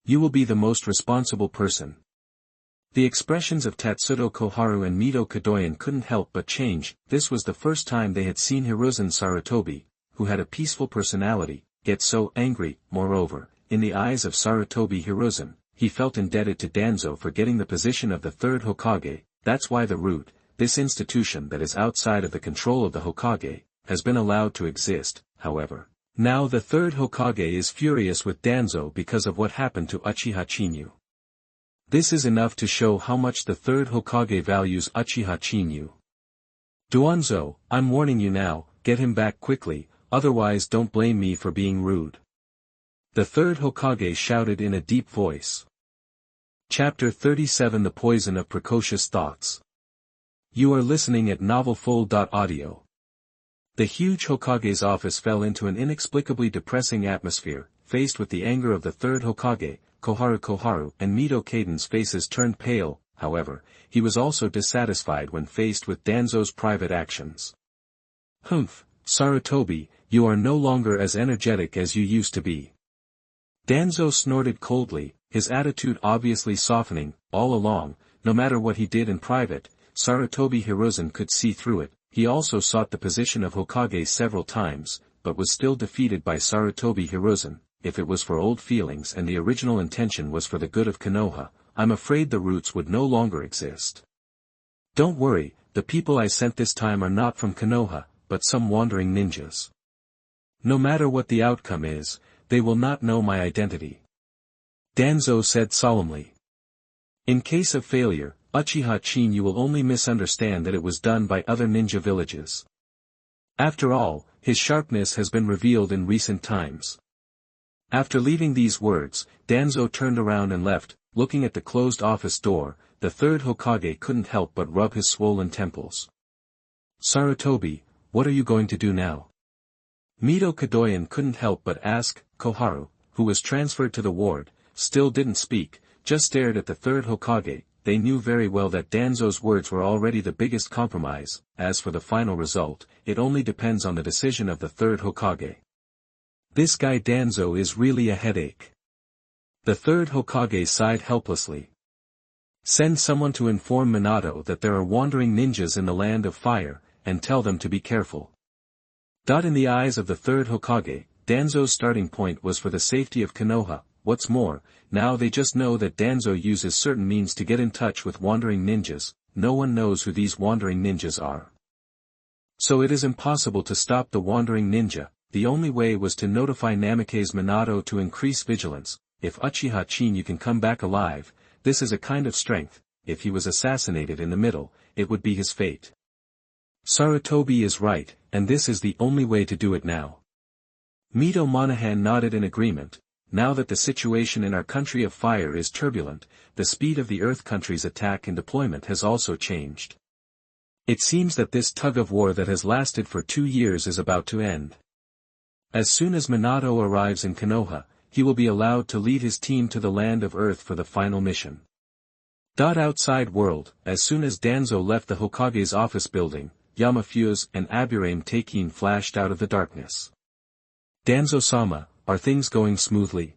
You will be the most responsible person. The expressions of Tatsuto Koharu and Mito Kadoyan couldn't help but change. This was the first time they had seen Hiruzen Sarutobi, who had a peaceful personality, get so angry. Moreover, in the eyes of Sarutobi Hiruzen, he felt indebted to Danzo for getting the position of the third Hokage. That's why the root, this institution that is outside of the control of the Hokage, has been allowed to exist. However, now the third Hokage is furious with Danzo because of what happened to Uchiha Chinyu. This is enough to show how much the third Hokage values Uchiha Chinyu. Danzo, I'm warning you now, get him back quickly, otherwise don't blame me for being rude. The third Hokage shouted in a deep voice. Chapter 37 The Poison of Precocious Thoughts. You are listening at novelfull.audio. The huge Hokage's office fell into an inexplicably depressing atmosphere. Faced with the anger of the third Hokage, Koharu and Mito Kaiden's faces turned pale. However, he was also dissatisfied when faced with Danzo's private actions. Humph, Sarutobi, you are no longer as energetic as you used to be. Danzo snorted coldly, his attitude obviously softening. All along, no matter what he did in private, Sarutobi Hiruzen could see through it. He also sought the position of Hokage several times, but was still defeated by Sarutobi Hiruzen. If it was for old feelings and the original intention was for the good of Konoha, I'm afraid the roots would no longer exist. Don't worry, the people I sent this time are not from Konoha, but some wandering ninjas. No matter what the outcome is, they will not know my identity. Danzo said solemnly. In case of failure, Uchiha Chinyu will only misunderstand that it was done by other ninja villages. After all, his sharpness has been revealed in recent times. After leaving these words, Danzo turned around and left. Looking at the closed office door, the third Hokage couldn't help but rub his swollen temples. Sarutobi, what are you going to do now? Mito Kadoyan couldn't help but ask. Koharu, who was transferred to the ward, still didn't speak, just stared at the third Hokage. They knew very well that Danzo's words were already the biggest compromise. As for the final result, it only depends on the decision of the third Hokage. This guy Danzo is really a headache. The third Hokage sighed helplessly. Send someone to inform Minato that there are wandering ninjas in the land of fire, and tell them to be careful. In the eyes of the third Hokage, Danzo's starting point was for the safety of Konoha. What's more, now they just know that Danzo uses certain means to get in touch with wandering ninjas. No one knows who these wandering ninjas are. So it is impossible to stop the wandering ninja. The only way was to notify Namake's Minato to increase vigilance. If Uchiha Chinyu can come back alive, this is a kind of strength. If he was assassinated in the middle, it would be his fate. Sarutobi is right, and this is the only way to do it now. Mito Monahan nodded in agreement. Now that the situation in our country of fire is turbulent, the speed of the Earth country's attack and deployment has also changed. It seems that this tug-of-war that has lasted for 2 years is about to end. As soon as Minato arrives in Konoha, he will be allowed to lead his team to the land of Earth for the final mission. Outside world, as soon as Danzo left the Hokage's office building, Yamafuse and Aburame Takin flashed out of the darkness. Danzo-sama, are things going smoothly?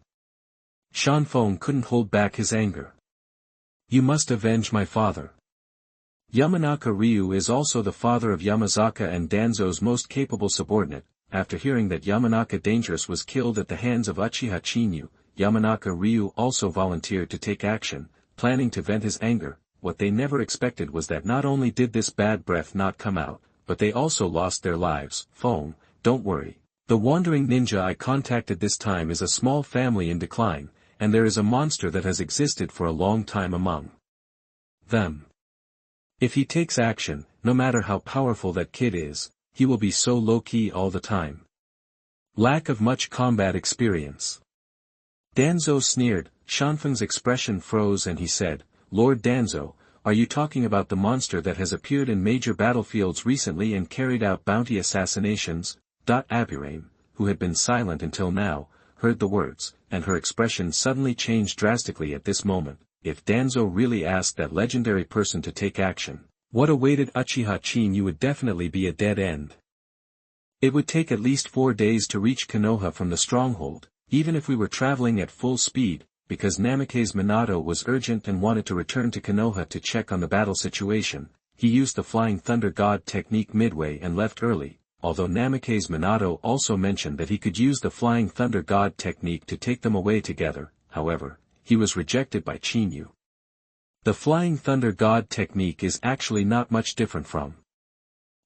Shanfeng couldn't hold back his anger. You must avenge my father. Yamanaka Ryu is also the father of Yamazaka and Danzo's most capable subordinate. After hearing that Yamanaka Dangerous was killed at the hands of Uchiha Chinyu, Yamanaka Ryu also volunteered to take action, planning to vent his anger. What they never expected was that not only did this bad breath not come out, but they also lost their lives. Feng, don't worry. The wandering ninja I contacted this time is a small family in decline, and there is a monster that has existed for a long time among them. If he takes action, no matter how powerful that kid is, he will be so low-key all the time. Lack of much combat experience. Danzo sneered. Shanfeng's expression froze and he said, Lord Danzo, are you talking about the monster that has appeared in major battlefields recently and carried out bounty assassinations? Aburame, who had been silent until now, heard the words, and her expression suddenly changed drastically at this moment. If Danzo really asked that legendary person to take action, what awaited Uchiha Chinyu would definitely be a dead end. It would take at least 4 days to reach Konoha from the stronghold. Even if we were traveling at full speed, because Namake's Minato was urgent and wanted to return to Konoha to check on the battle situation. He used the Flying Thunder God technique midway and left early, although Namake's Minato also mentioned that he could use the Flying Thunder God technique to take them away together. However, he was rejected by Chinyu. The Flying Thunder God technique is actually not much different from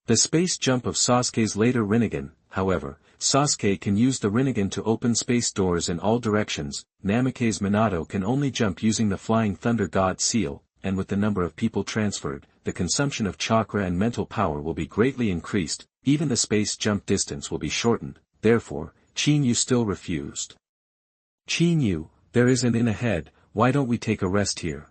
the space jump of Sasuke's later Rinnegan. However, Sasuke can use the Rinnegan to open space doors in all directions. Namake's Minato can only jump using the Flying Thunder God seal, and with the number of people transferred, the consumption of chakra and mental power will be greatly increased. Even the space jump distance will be shortened. Therefore, Chinyu still refused. Chinyu, there is an inn ahead, why don't we take a rest here?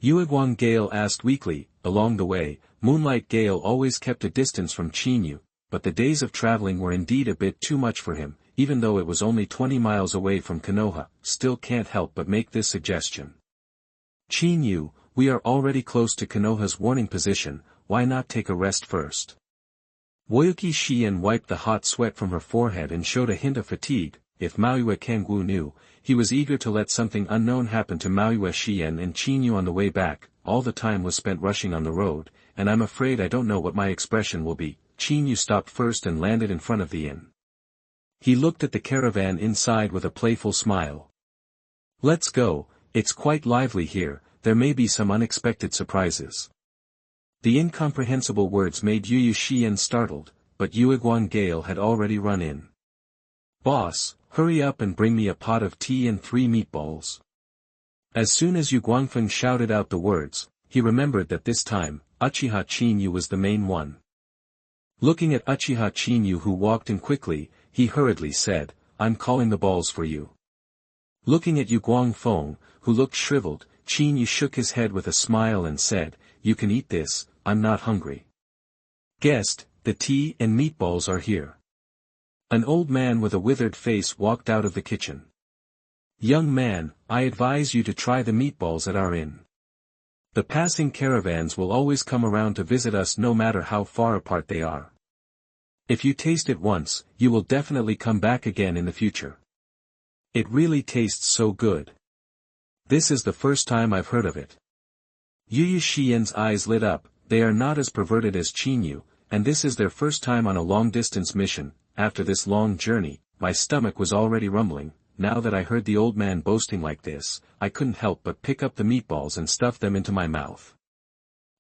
Uiguang Gale asked weakly. Along the way, Moonlight Gale always kept a distance from Chinyu, but the days of traveling were indeed a bit too much for him. Even though it was only 20 miles away from Konoha, still can't help but make this suggestion. Chinyu, we are already close to Konoha's warning position, why not take a rest first? Woyuki Shien wiped the hot sweat from her forehead and showed a hint of fatigue. If Mauyue Kangwu knew, he was eager to let something unknown happen to Mauyue Shien and Chinyu on the way back. All the time was spent rushing on the road, and I'm afraid I don't know what my expression will be. Chinyu stopped first and landed in front of the inn. He looked at the caravan inside with a playful smile. Let's go, it's quite lively here, there may be some unexpected surprises. The incomprehensible words made Yu Shien startled, but Uiguang Gale had already run in. Boss, hurry up and bring me a pot of tea and 3 meatballs. As soon as Yu Guangfeng shouted out the words, he remembered that this time, Uchiha Chinyu was the main one. Looking at Uchiha Chinyu who walked in quickly, he hurriedly said, I'm calling the balls for you. Looking at Yu Guangfeng, who looked shriveled, Chinyu shook his head with a smile and said, you can eat this, I'm not hungry. Guest, the tea and meatballs are here. An old man with a withered face walked out of the kitchen. Young man, I advise you to try the meatballs at our inn. The passing caravans will always come around to visit us no matter how far apart they are. If you taste it once, you will definitely come back again in the future. It really tastes so good. This is the first time I've heard of it. Yu Shien's eyes lit up. They are not as perverted as Chinyu, and this is their first time on a long-distance mission. After this long journey, my stomach was already rumbling. Now that I heard the old man boasting like this, I couldn't help but pick up the meatballs and stuff them into my mouth.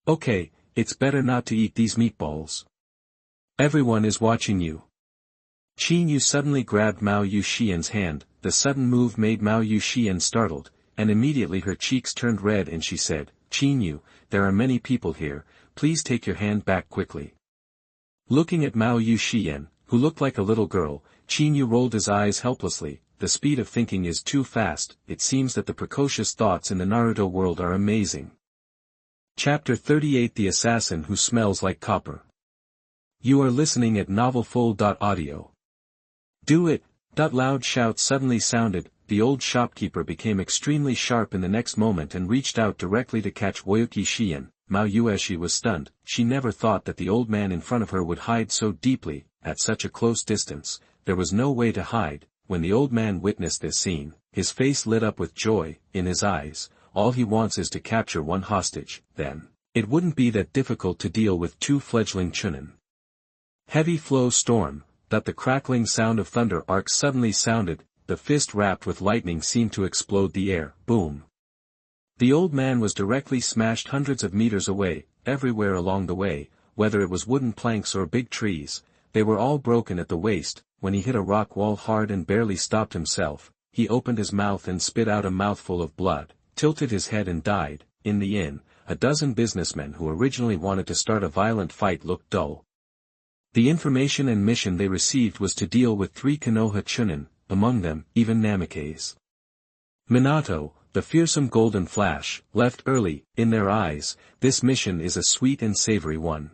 Okay, it's better not to eat these meatballs. Everyone is watching you. Chinyu suddenly grabbed Mao Yuxian's hand. The sudden move made Mao Yuxian startled, and immediately her cheeks turned red and she said, Chinyu, there are many people here, please take your hand back quickly. Looking at Mao Yuxian, who looked like a little girl, Chinyu rolled his eyes helplessly. The speed of thinking is too fast. It seems that the precocious thoughts in the Naruto world are amazing. Chapter 38 The Assassin Who Smells Like Copper. You are listening at novelfull.audio. Do it! Loud shouts suddenly sounded. The old shopkeeper became extremely sharp in the next moment and reached out directly to catch Woyuki Shien. Mao Yueshi was stunned. She never thought that the old man in front of her would hide so deeply, at such a close distance. There was no way to hide. When the old man witnessed this scene, his face lit up with joy. In his eyes, all he wants is to capture one hostage. Then, it wouldn't be that difficult to deal with 2 fledgling chunin. Heavy flow storm. That the crackling sound of thunder arcs suddenly sounded. The fist wrapped with lightning seemed to explode the air. Boom. The old man was directly smashed hundreds of meters away. Everywhere along the way, whether it was wooden planks or big trees, they were all broken at the waist. When he hit a rock wall hard and barely stopped himself, he opened his mouth and spit out a mouthful of blood, tilted his head and died. In the inn, a dozen businessmen who originally wanted to start a violent fight looked dull. The information and mission they received was to deal with 3 Konoha chunin, among them, even Namake's Minato, the fearsome golden flash, left early. In their eyes, this mission is a sweet and savory one.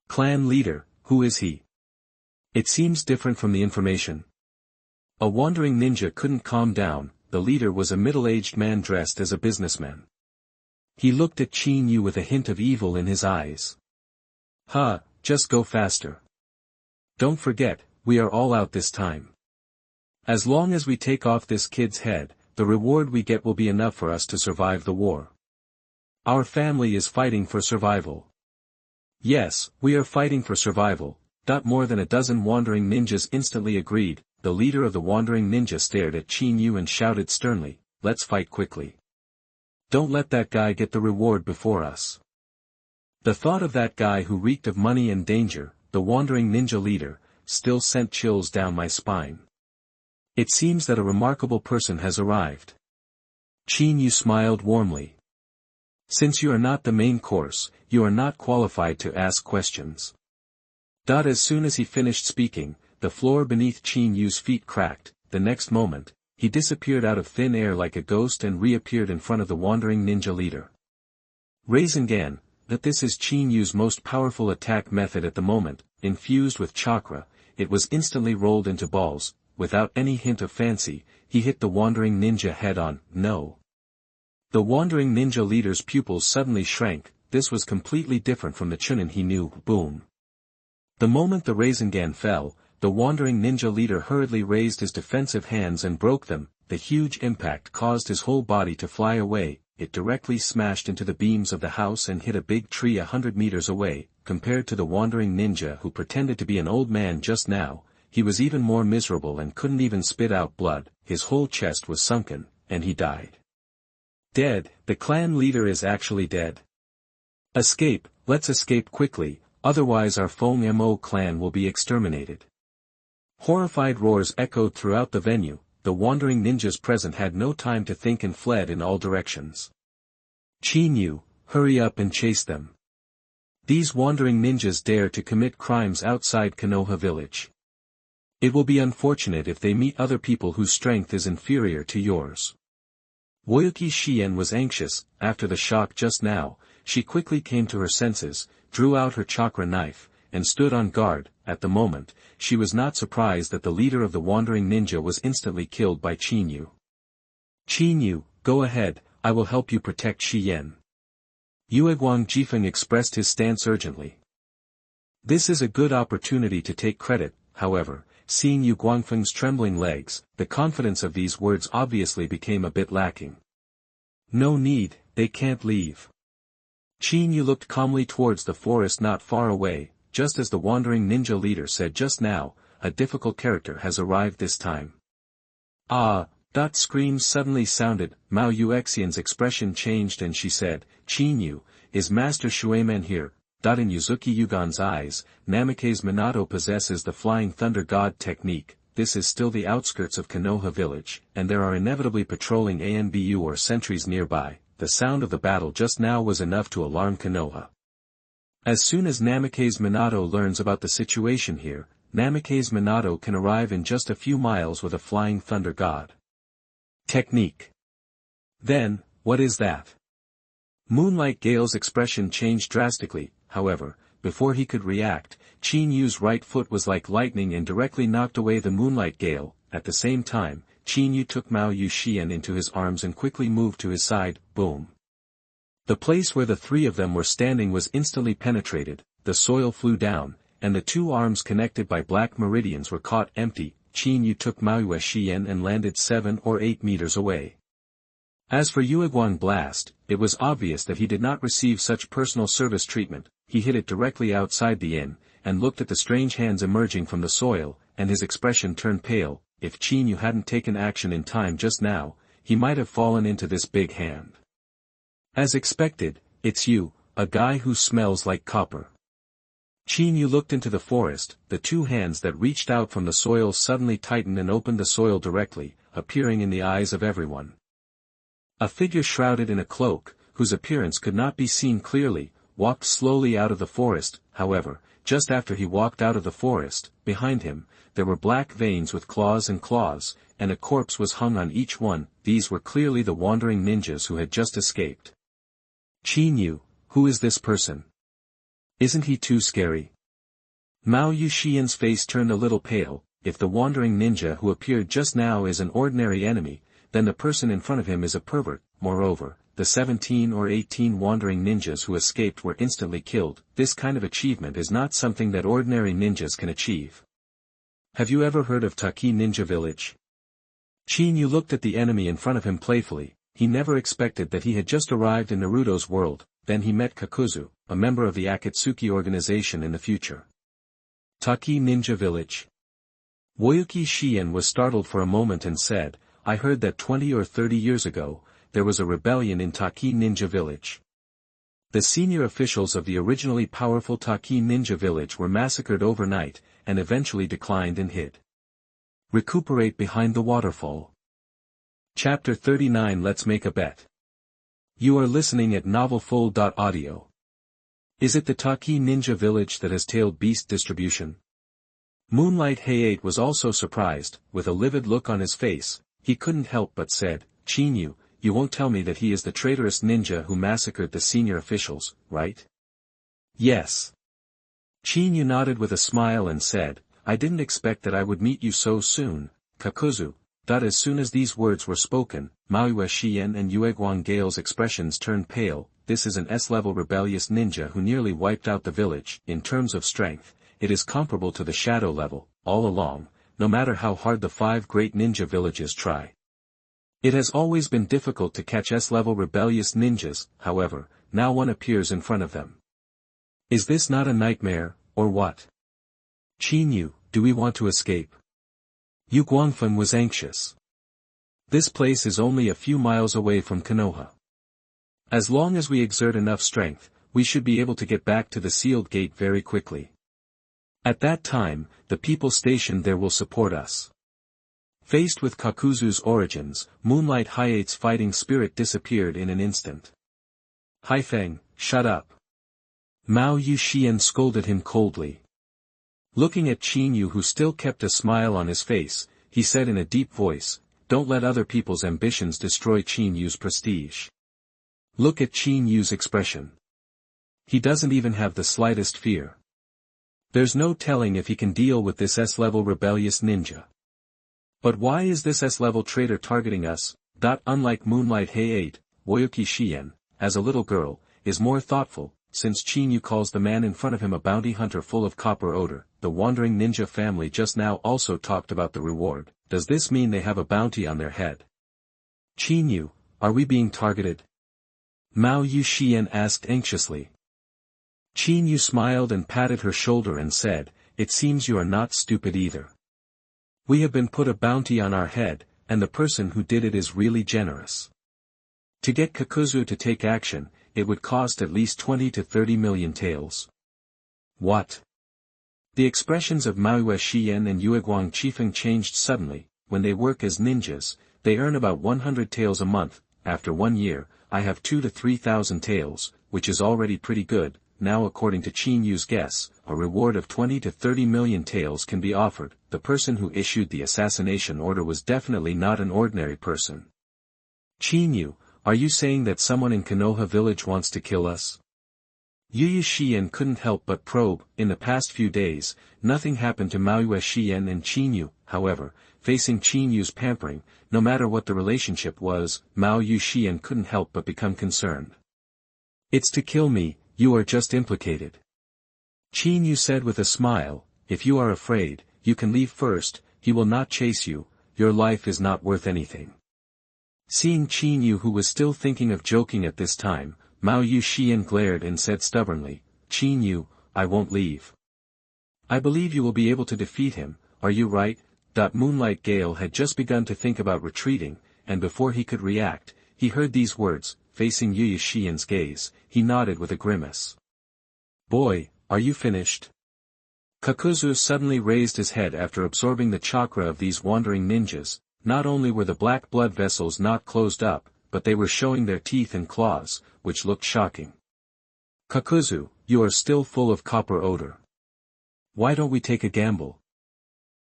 Clan leader, who is he? It seems different from the information. A wandering ninja couldn't calm down. The leader was a middle-aged man dressed as a businessman. He looked at Chinyu with a hint of evil in his eyes. Just go faster. Don't forget, we are all out this time. As long as we take off this kid's head, the reward we get will be enough for us to survive the war. Our family is fighting for survival. Yes, we are fighting for survival. More than a dozen wandering ninjas instantly agreed. The leader of the wandering ninja stared at Qin Yu and shouted sternly, "Let's fight quickly. Don't let that guy get the reward before us." The thought of that guy who reeked of money and danger, the wandering ninja leader, still sent chills down my spine. It seems that a remarkable person has arrived. Qin Yu smiled warmly. Since you are not the main course, you are not qualified to ask questions. As soon as he finished speaking, the floor beneath Qin Yu's feet cracked. The next moment, he disappeared out of thin air like a ghost and reappeared in front of the wandering ninja leader. Rasengan, that this is Qin Yu's most powerful attack method at the moment, infused with chakra, it was instantly rolled into balls. Without any hint of fancy, he hit the wandering ninja head-on. No. The wandering ninja leader's pupils suddenly shrank. This was completely different from the Chunin he knew. Boom. The moment the Rasengan fell, the wandering ninja leader hurriedly raised his defensive hands and broke them. The huge impact caused his whole body to fly away. It directly smashed into the beams of the house and hit a big tree 100 meters away. Compared to the wandering ninja who pretended to be an old man just now, he was even more miserable and couldn't even spit out blood. His whole chest was sunken, and he died. Dead. The clan leader is actually dead. Escape, let's escape quickly, otherwise our Mo clan will be exterminated. Horrified roars echoed throughout the venue. The wandering ninjas present had no time to think and fled in all directions. Qin Yu, hurry up and chase them. These wandering ninjas dare to commit crimes outside Konoha village. It will be unfortunate if they meet other people whose strength is inferior to yours. Woyuki Shien was anxious. After the shock just now, she quickly came to her senses, drew out her chakra knife, and stood on guard. At the moment, she was not surprised that the leader of the wandering ninja was instantly killed by Qin Yu. Qin Yu, go ahead, I will help you protect Shien. Yueguang Jifeng expressed his stance urgently. This is a good opportunity to take credit. However, seeing Yu Guangfeng's trembling legs, the confidence of these words obviously became a bit lacking. No need, they can't leave. Qin Yu looked calmly towards the forest not far away. Just as the wandering ninja leader said just now, a difficult character has arrived this time. Ah! Screams suddenly sounded. Mao Yuexian's expression changed and she said, Qin Yu, is Master Shueman here? In Yuzuki Yugan's eyes, Namikaze Minato possesses the Flying Thunder God technique. This is still the outskirts of Konoha village, and there are inevitably patrolling ANBU or sentries nearby. The sound of the battle just now was enough to alarm Konoha. As soon as Namikaze Minato learns about the situation here, Namikaze Minato can arrive in just a few miles with a Flying Thunder God technique. Then, what is that? Moonlight Gale's expression changed drastically. However, before he could react, Qin Yu's right foot was like lightning and directly knocked away the Moonlight Gale. At the same time, Qin Yu took Mao Yuxian into his arms and quickly moved to his side. Boom. The place where the three of them were standing was instantly penetrated, the soil flew down, and the two arms connected by black meridians were caught empty. Qin Yu took Mao Yuxian and landed 7 or 8 meters away. As for Yueguang Blast, it was obvious that he did not receive such personal service treatment. He hit it directly outside the inn, and looked at the strange hands emerging from the soil, and his expression turned pale. If Qin Yu hadn't taken action in time just now, he might have fallen into this big hand. As expected, it's you, a guy who smells like copper. Qin Yu looked into the forest. The two hands that reached out from the soil suddenly tightened and opened the soil directly, appearing in the eyes of everyone. A figure shrouded in a cloak, whose appearance could not be seen clearly, walked slowly out of the forest. However, just after he walked out of the forest, behind him, there were black veins with claws, and a corpse was hung on each one. These were clearly the wandering ninjas who had just escaped. Qin Yu, who is this person? Isn't he too scary? Mao Yuxian's face turned a little pale. If the wandering ninja who appeared just now is an ordinary enemy, then the person in front of him is a pervert. Moreover, the 17 or 18 wandering ninjas who escaped were instantly killed. This kind of achievement is not something that ordinary ninjas can achieve. Have you ever heard of Taki Ninja Village? Chin-yu looked at the enemy in front of him playfully. He never expected that he had just arrived in Naruto's world. Then he met Kakuzu, a member of the Akatsuki organization in the future. Taki Ninja Village. Woyuki Shien was startled for a moment and said, I heard that 20 or 30 years ago, there was a rebellion in Taki Ninja Village. The senior officials of the originally powerful Taki Ninja Village were massacred overnight, and eventually declined and hid. Recuperate behind the waterfall. Chapter 39. Let's make a bet. You are listening at novelfull.audio. Is it the Taki Ninja Village that has tailed beast distribution? Moonlight Hayate was also surprised. With a livid look on his face, he couldn't help but said, Chin-yu, you won't tell me that he is the traitorous ninja who massacred the senior officials, right? Yes. Chin-yu nodded with a smile and said, I didn't expect that I would meet you so soon, Kakuzu. As soon as these words were spoken, Maui Shien and Ueguang Gale's expressions turned pale. This is an S-level rebellious ninja who nearly wiped out the village. In terms of strength, it is comparable to the shadow level, all along, no matter how hard the 5 great ninja villages try. It has always been difficult to catch S-level rebellious ninjas, however, now one appears in front of them. Is this not a nightmare, or what? Chin-yu, do we want to escape? Yu Guangfen was anxious. This place is only a few miles away from Konoha. As long as we exert enough strength, we should be able to get back to the sealed gate very quickly. At that time, the people stationed there will support us. Faced with Kakuzu's origins, Moonlight Hayate's fighting spirit disappeared in an instant. Haifeng, shut up. Mao Yuxian scolded him coldly. Looking at Chin-yu who still kept a smile on his face, he said in a deep voice, don't let other people's ambitions destroy Chin-yu's prestige. Look at Chin-yu's expression. He doesn't even have the slightest fear. There's no telling if he can deal with this S-level rebellious ninja. But why is this S-level traitor targeting us? Unlike Moonlight Hayate, Woyuki Shien, as a little girl, is more thoughtful, since Chin-yu calls the man in front of him a bounty hunter full of copper odor. The wandering ninja family just now also talked about the reward. Does this mean they have a bounty on their head? Chin-yu, are we being targeted? Mao Yuxian asked anxiously. Chin-yu smiled and patted her shoulder and said, it seems you are not stupid either. We have been put a bounty on our head, and the person who did it is really generous. To get Kakuzu to take action, it would cost at least 20 to 30 million taels. What? The expressions of Maui Shien and Ueguang Chifeng changed suddenly. When they work as ninjas, they earn about 100 taels a month. After 1 year, I have 2 to 3,000 taels, which is already pretty good. Now according to Chin-yu's guess, a reward of 20 to 30 million taels can be offered. The person who issued the assassination order was definitely not an ordinary person. Chin-yu, are you saying that someone in Konoha village wants to kill us? Yu Shien couldn't help but probe. In the past few days, nothing happened to Maui Shien and Chin-yu. However, facing Chin-yu's pampering, no matter what the relationship was, Mao Yuxian couldn't help but become concerned. It's to kill me, you are just implicated. Chin-yu said with a smile, if you are afraid, you can leave first, he will not chase you, your life is not worth anything. Seeing Chin-yu who was still thinking of joking at this time, Mao Yuxian glared and said stubbornly, Chin-yu, I won't leave. I believe you will be able to defeat him, are you right? Moonlight Gale had just begun to think about retreating, and before he could react, he heard these words. Facing Yu Xian's gaze, he nodded with a grimace. Boy, are you finished? Kakuzu suddenly raised his head after absorbing the chakra of these wandering ninjas. Not only were the black blood vessels not closed up, but they were showing their teeth and claws, which looked shocking. Kakuzu, you are still full of copper odor. Why don't we take a gamble?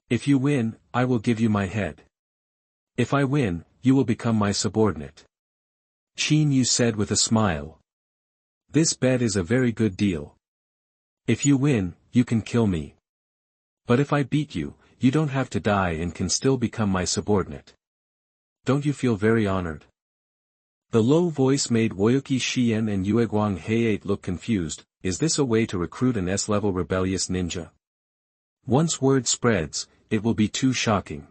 If you win, I will give you my head. If I win, you will become my subordinate. Chin-yu said with a smile. This bet is a very good deal. If you win, you can kill me. But if I beat you, you don't have to die and can still become my subordinate. Don't you feel very honored? The low voice made Woyuki Shien and Ueguang Hayate look confused. Is this a way to recruit an S-level rebellious ninja? Once word spreads, it will be too shocking.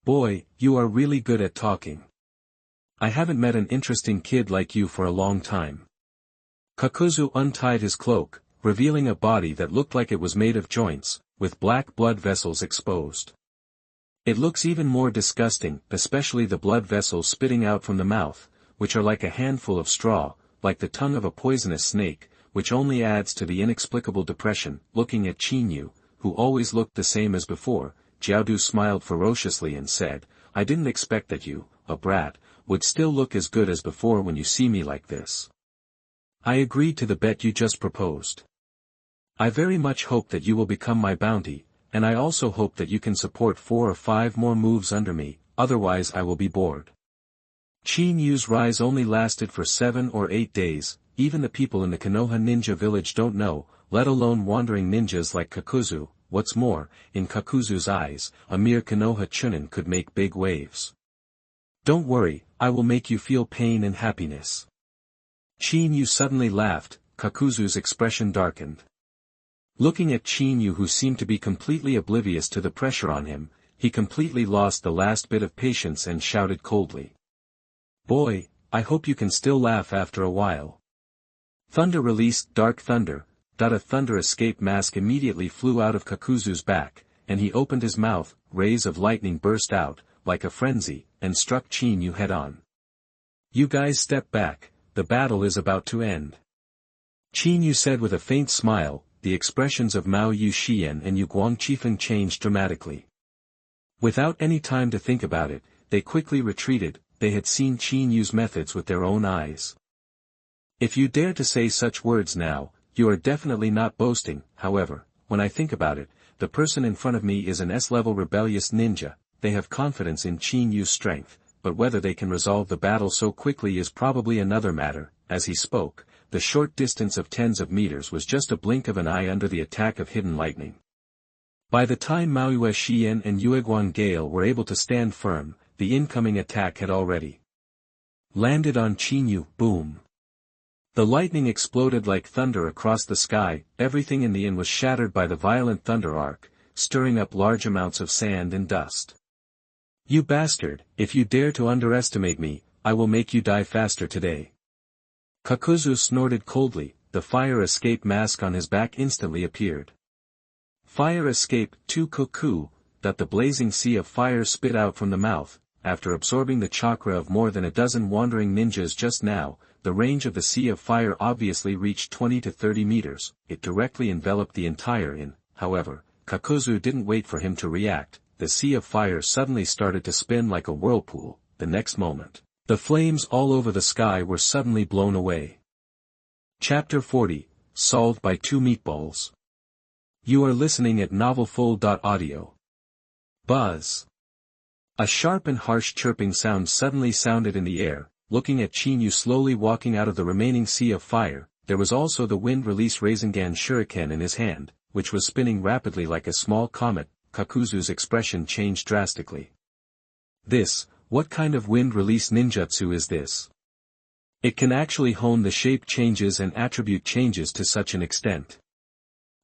Boy, you are really good at talking. I haven't met an interesting kid like you for a long time. Kakuzu untied his cloak, revealing a body that looked like it was made of joints, with black blood vessels exposed. It looks even more disgusting, especially the blood vessels spitting out from the mouth, which are like a handful of straw, like the tongue of a poisonous snake, which only adds to the inexplicable depression. Looking at Chinyu, who always looked the same as before, Jiaodu smiled ferociously and said, I didn't expect that you, a brat, would still look as good as before when you see me like this. I agreed to the bet you just proposed. I very much hope that you will become my bounty, and I also hope that you can support 4 or 5 more moves under me, otherwise I will be bored. Chinyu's rise only lasted for 7 or 8 days, even the people in the Konoha ninja village don't know, let alone wandering ninjas like Kakuzu. What's more, in Kakuzu's eyes, a mere Konoha chunin could make big waves. Don't worry, I will make you feel pain and happiness. Chinyu suddenly laughed, Kakuzu's expression darkened. Looking at Chinyu, who seemed to be completely oblivious to the pressure on him, he completely lost the last bit of patience and shouted coldly. Boy, I hope you can still laugh after a while. Thunder released Dark Thunder. A thunder escape mask immediately flew out of Kakuzu's back, and he opened his mouth, rays of lightning burst out, like a frenzy, and struck Chinyu head-on. You guys step back, the battle is about to end. Chinyu said with a faint smile. The expressions of Mao Yuxian and Yu Guangqifeng changed dramatically. Without any time to think about it, they quickly retreated. They had seen Chinyu's methods with their own eyes. If you dare to say such words now, you are definitely not boasting. However, when I think about it, the person in front of me is an S-level rebellious ninja. They have confidence in Chinyu's strength, but whether they can resolve the battle so quickly is probably another matter. As he spoke, the short distance of tens of meters was just a blink of an eye under the attack of hidden lightning. By the time Maoyue Xian and Yueguan Gale were able to stand firm, the incoming attack had already landed on Chinyu. Boom! The lightning exploded like thunder across the sky. Everything in the inn was shattered by the violent thunder arc, stirring up large amounts of sand and dust. You bastard, if you dare to underestimate me, I will make you die faster today. Kakuzu snorted coldly. The fire escape mask on his back instantly appeared. Fire escape, to Koku, that the blazing sea of fire spit out from the mouth. After absorbing the chakra of more than a dozen wandering ninjas just now, the range of the sea of fire obviously reached 20 to 30 meters. It directly enveloped the entire inn. However, Kakuzu didn't wait for him to react. The sea of fire suddenly started to spin like a whirlpool. The next moment, the flames all over the sky were suddenly blown away. Chapter 40, Solved by 2 Meatballs. You are listening at novelfull.audio. Buzz. A sharp and harsh chirping sound suddenly sounded in the air. Looking at Chinyu slowly walking out of the remaining sea of fire, there was also the wind-release Rasengan shuriken in his hand, which was spinning rapidly like a small comet. Kakuzu's expression changed drastically. What kind of wind-release ninjutsu is this? It can actually hone the shape changes and attribute changes to such an extent.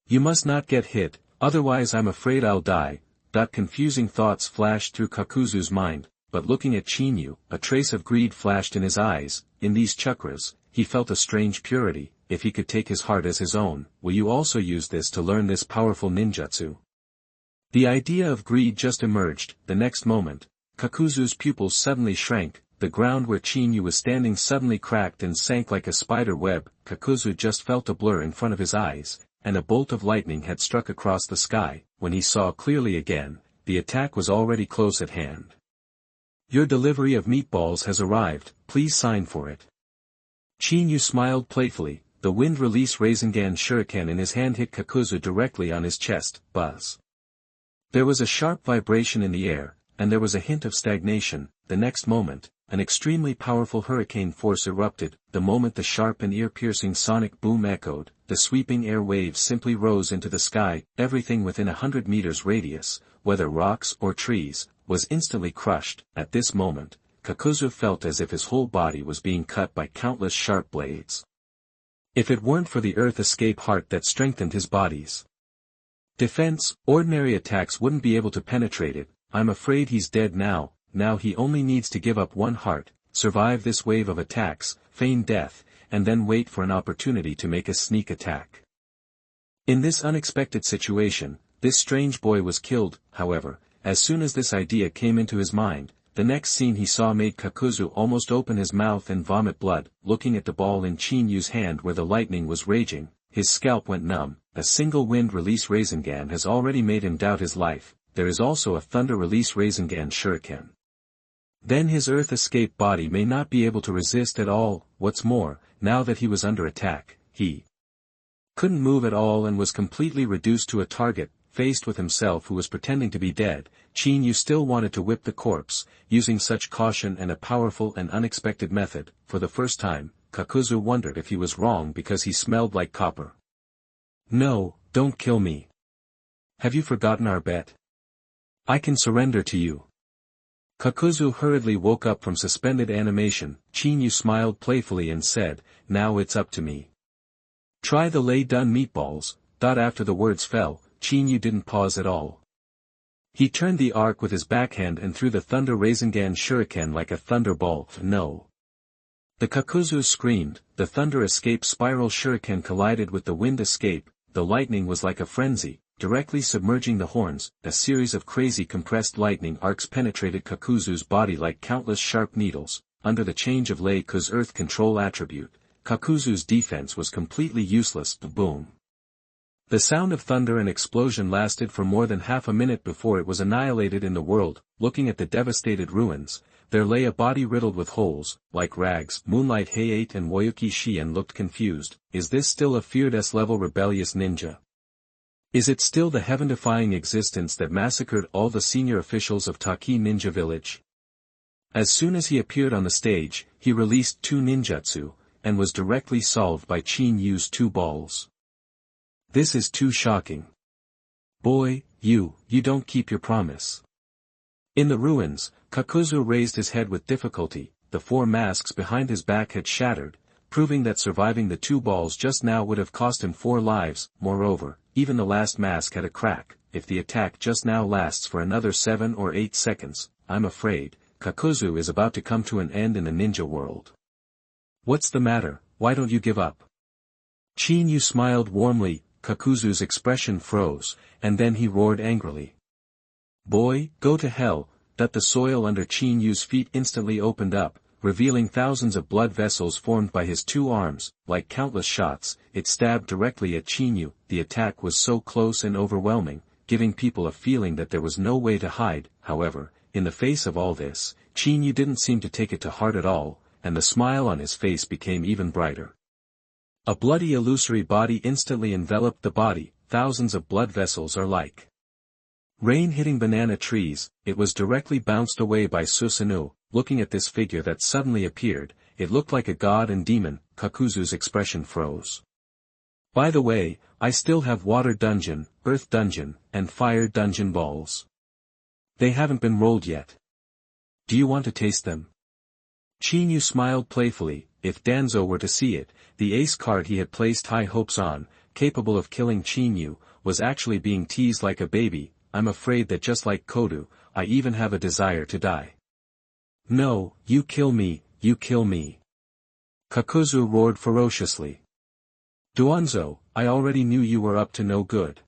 You must not get hit, otherwise I'm afraid I'll die. Confusing thoughts flashed through Kakuzu's mind, but looking at Chinyu, a trace of greed flashed in his eyes. In these chakras, he felt a strange purity. If he could take his heart as his own, will you also use this to learn this powerful ninjutsu? The idea of greed just emerged. The next moment, Kakuzu's pupils suddenly shrank. The ground where Chinyu was standing suddenly cracked and sank like a spider web. Kakuzu just felt a blur in front of his eyes, and a bolt of lightning had struck across the sky. When he saw clearly again, the attack was already close at hand. Your delivery of meatballs has arrived, please sign for it. Chinyu smiled playfully. The wind-release Rasengan shuriken in his hand hit Kakuzu directly on his chest. Buzz. There was a sharp vibration in the air, and there was a hint of stagnation. The next moment, an extremely powerful hurricane force erupted. The moment the sharp and ear-piercing sonic boom echoed, the sweeping air waves simply rose into the sky. Everything within 100 meters radius, whether rocks or trees, was instantly crushed. At this moment, Kakuzu felt as if his whole body was being cut by countless sharp blades. If it weren't for the earth escape heart that strengthened his body's defense, ordinary attacks wouldn't be able to penetrate it. I'm afraid he's dead now. Now he only needs to give up one heart, survive this wave of attacks, feign death, and then wait for an opportunity to make a sneak attack. In this unexpected situation, this strange boy was killed. However, as soon as this idea came into his mind, the next scene he saw made Kakuzu almost open his mouth and vomit blood. Looking at the ball in Chinyu's hand where the lightning was raging, his scalp went numb. A single wind release Rasengan has already made him doubt his life. There is also a thunder release Rasengan shuriken. Then his earth escape body may not be able to resist at all. What's more, now that he was under attack, he couldn't move at all and was completely reduced to a target. Faced with himself who was pretending to be dead, Chinyu still wanted to whip the corpse, using such caution and a powerful and unexpected method. For the first time, Kakuzu wondered if he was wrong because he smelled like copper. No, don't kill me. Have you forgotten our bet? I can surrender to you. Kakuzu hurriedly woke up from suspended animation. Chinyu smiled playfully and said, now it's up to me. Try the lay-done meatballs. After the words fell, Chinyu didn't pause at all. He turned the arc with his backhand and threw the thunder Rasengan shuriken like a thunderball. No. The Kakuzu screamed. The thunder escape spiral shuriken collided with the wind escape. The lightning was like a frenzy, directly submerging the horns. A series of crazy compressed lightning arcs penetrated Kakuzu's body like countless sharp needles. Under the change of Lei-Ku's earth control attribute, Kakuzu's defense was completely useless. Boom. The sound of thunder and explosion lasted for more than half a minute before it was annihilated in the world. Looking at the devastated ruins, there lay a body riddled with holes, like rags. Moonlight Hayate and Woyuki Shien looked confused. Is this still a feared S-level rebellious ninja? Is it still the heaven-defying existence that massacred all the senior officials of Taki Ninja Village? As soon as he appeared on the stage, he released 2 ninjutsu, and was directly solved by Chinyu's 2 balls. This is too shocking. Boy, you don't keep your promise. In the ruins, Kakuzu raised his head with difficulty. The 4 masks behind his back had shattered, proving that surviving the 2 balls just now would have cost him 4 lives. Moreover, even the last mask had a crack. If the attack just now lasts for another 7 or 8 seconds, I'm afraid, Kakuzu is about to come to an end in the ninja world. What's the matter? Why don't you give up? Chinyu smiled warmly. Kakuzu's expression froze, and then he roared angrily. Boy, go to hell. The soil under Chinyu's feet instantly opened up, revealing thousands of blood vessels formed by his 2 arms. Like countless shots, it stabbed directly at Chinyu. The attack was so close and overwhelming, giving people a feeling that there was no way to hide. However, in the face of all this, Chinyu didn't seem to take it to heart at all, and the smile on his face became even brighter. A bloody illusory body instantly enveloped the body. Thousands of blood vessels are like rain hitting banana trees. It was directly bounced away by Susanoo. Looking at this figure that suddenly appeared, it looked like a god and demon. Kakuzu's expression froze. By the way, I still have water dungeon, earth dungeon, and fire dungeon balls. They haven't been rolled yet. Do you want to taste them? Chinyu smiled playfully. If Danzo were to see it, the ace card he had placed high hopes on, capable of killing Chinyu, was actually being teased like a baby. I'm afraid that just like Kodu, I even have a desire to die. No, you kill me, you kill me. Kakuzu roared ferociously. Duanzo, I already knew you were up to no good.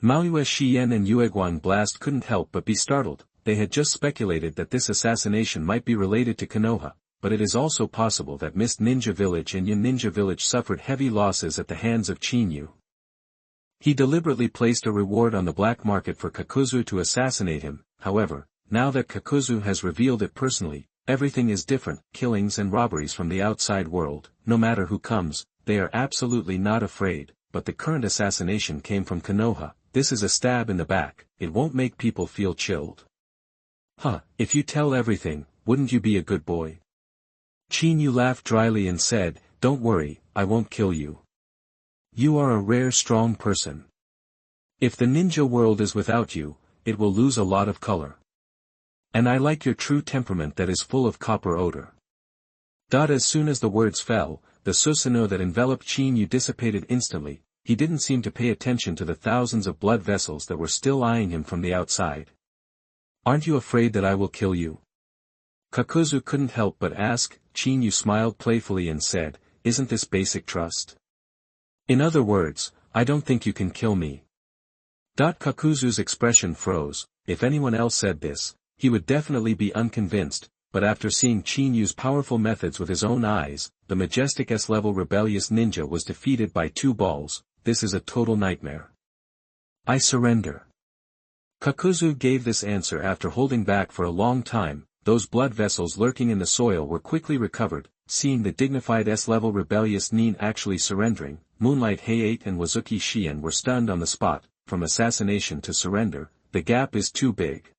Maoyue Shien and Yueguang Blast couldn't help but be startled. They had just speculated that this assassination might be related to Konoha, but it is also possible that Mist Ninja Village and Yin Ninja Village suffered heavy losses at the hands of Chinyu. He deliberately placed a reward on the black market for Kakuzu to assassinate him. However, now that Kakuzu has revealed it personally, everything is different. Killings and robberies from the outside world, no matter who comes, they are absolutely not afraid. But the current assassination came from Konoha. This is a stab in the back. It won't make people feel chilled. If you tell everything, wouldn't you be a good boy? Chinyu laughed dryly and said, don't worry, I won't kill you. You are a rare strong person. If the ninja world is without you, it will lose a lot of color. And I like your true temperament that is full of copper odor. As soon as the words fell, the Susanoo that enveloped Chinyu dissipated instantly. He didn't seem to pay attention to the thousands of blood vessels that were still eyeing him from the outside. Aren't you afraid that I will kill you? Kakuzu couldn't help but ask. Chinyu smiled playfully and said, isn't this basic trust? In other words, I don't think you can kill me. Kakuzu's expression froze. If anyone else said this, he would definitely be unconvinced, but after seeing Chinyu's powerful methods with his own eyes, the majestic S-level rebellious ninja was defeated by 2 balls. This is a total nightmare. I surrender. Kakuzu gave this answer after holding back for a long time. Those blood vessels lurking in the soil were quickly recovered. Seeing the dignified S-level rebellious nin actually surrendering, Moonlight Hayate and Wazuki Shien were stunned on the spot. From assassination to surrender, the gap is too big.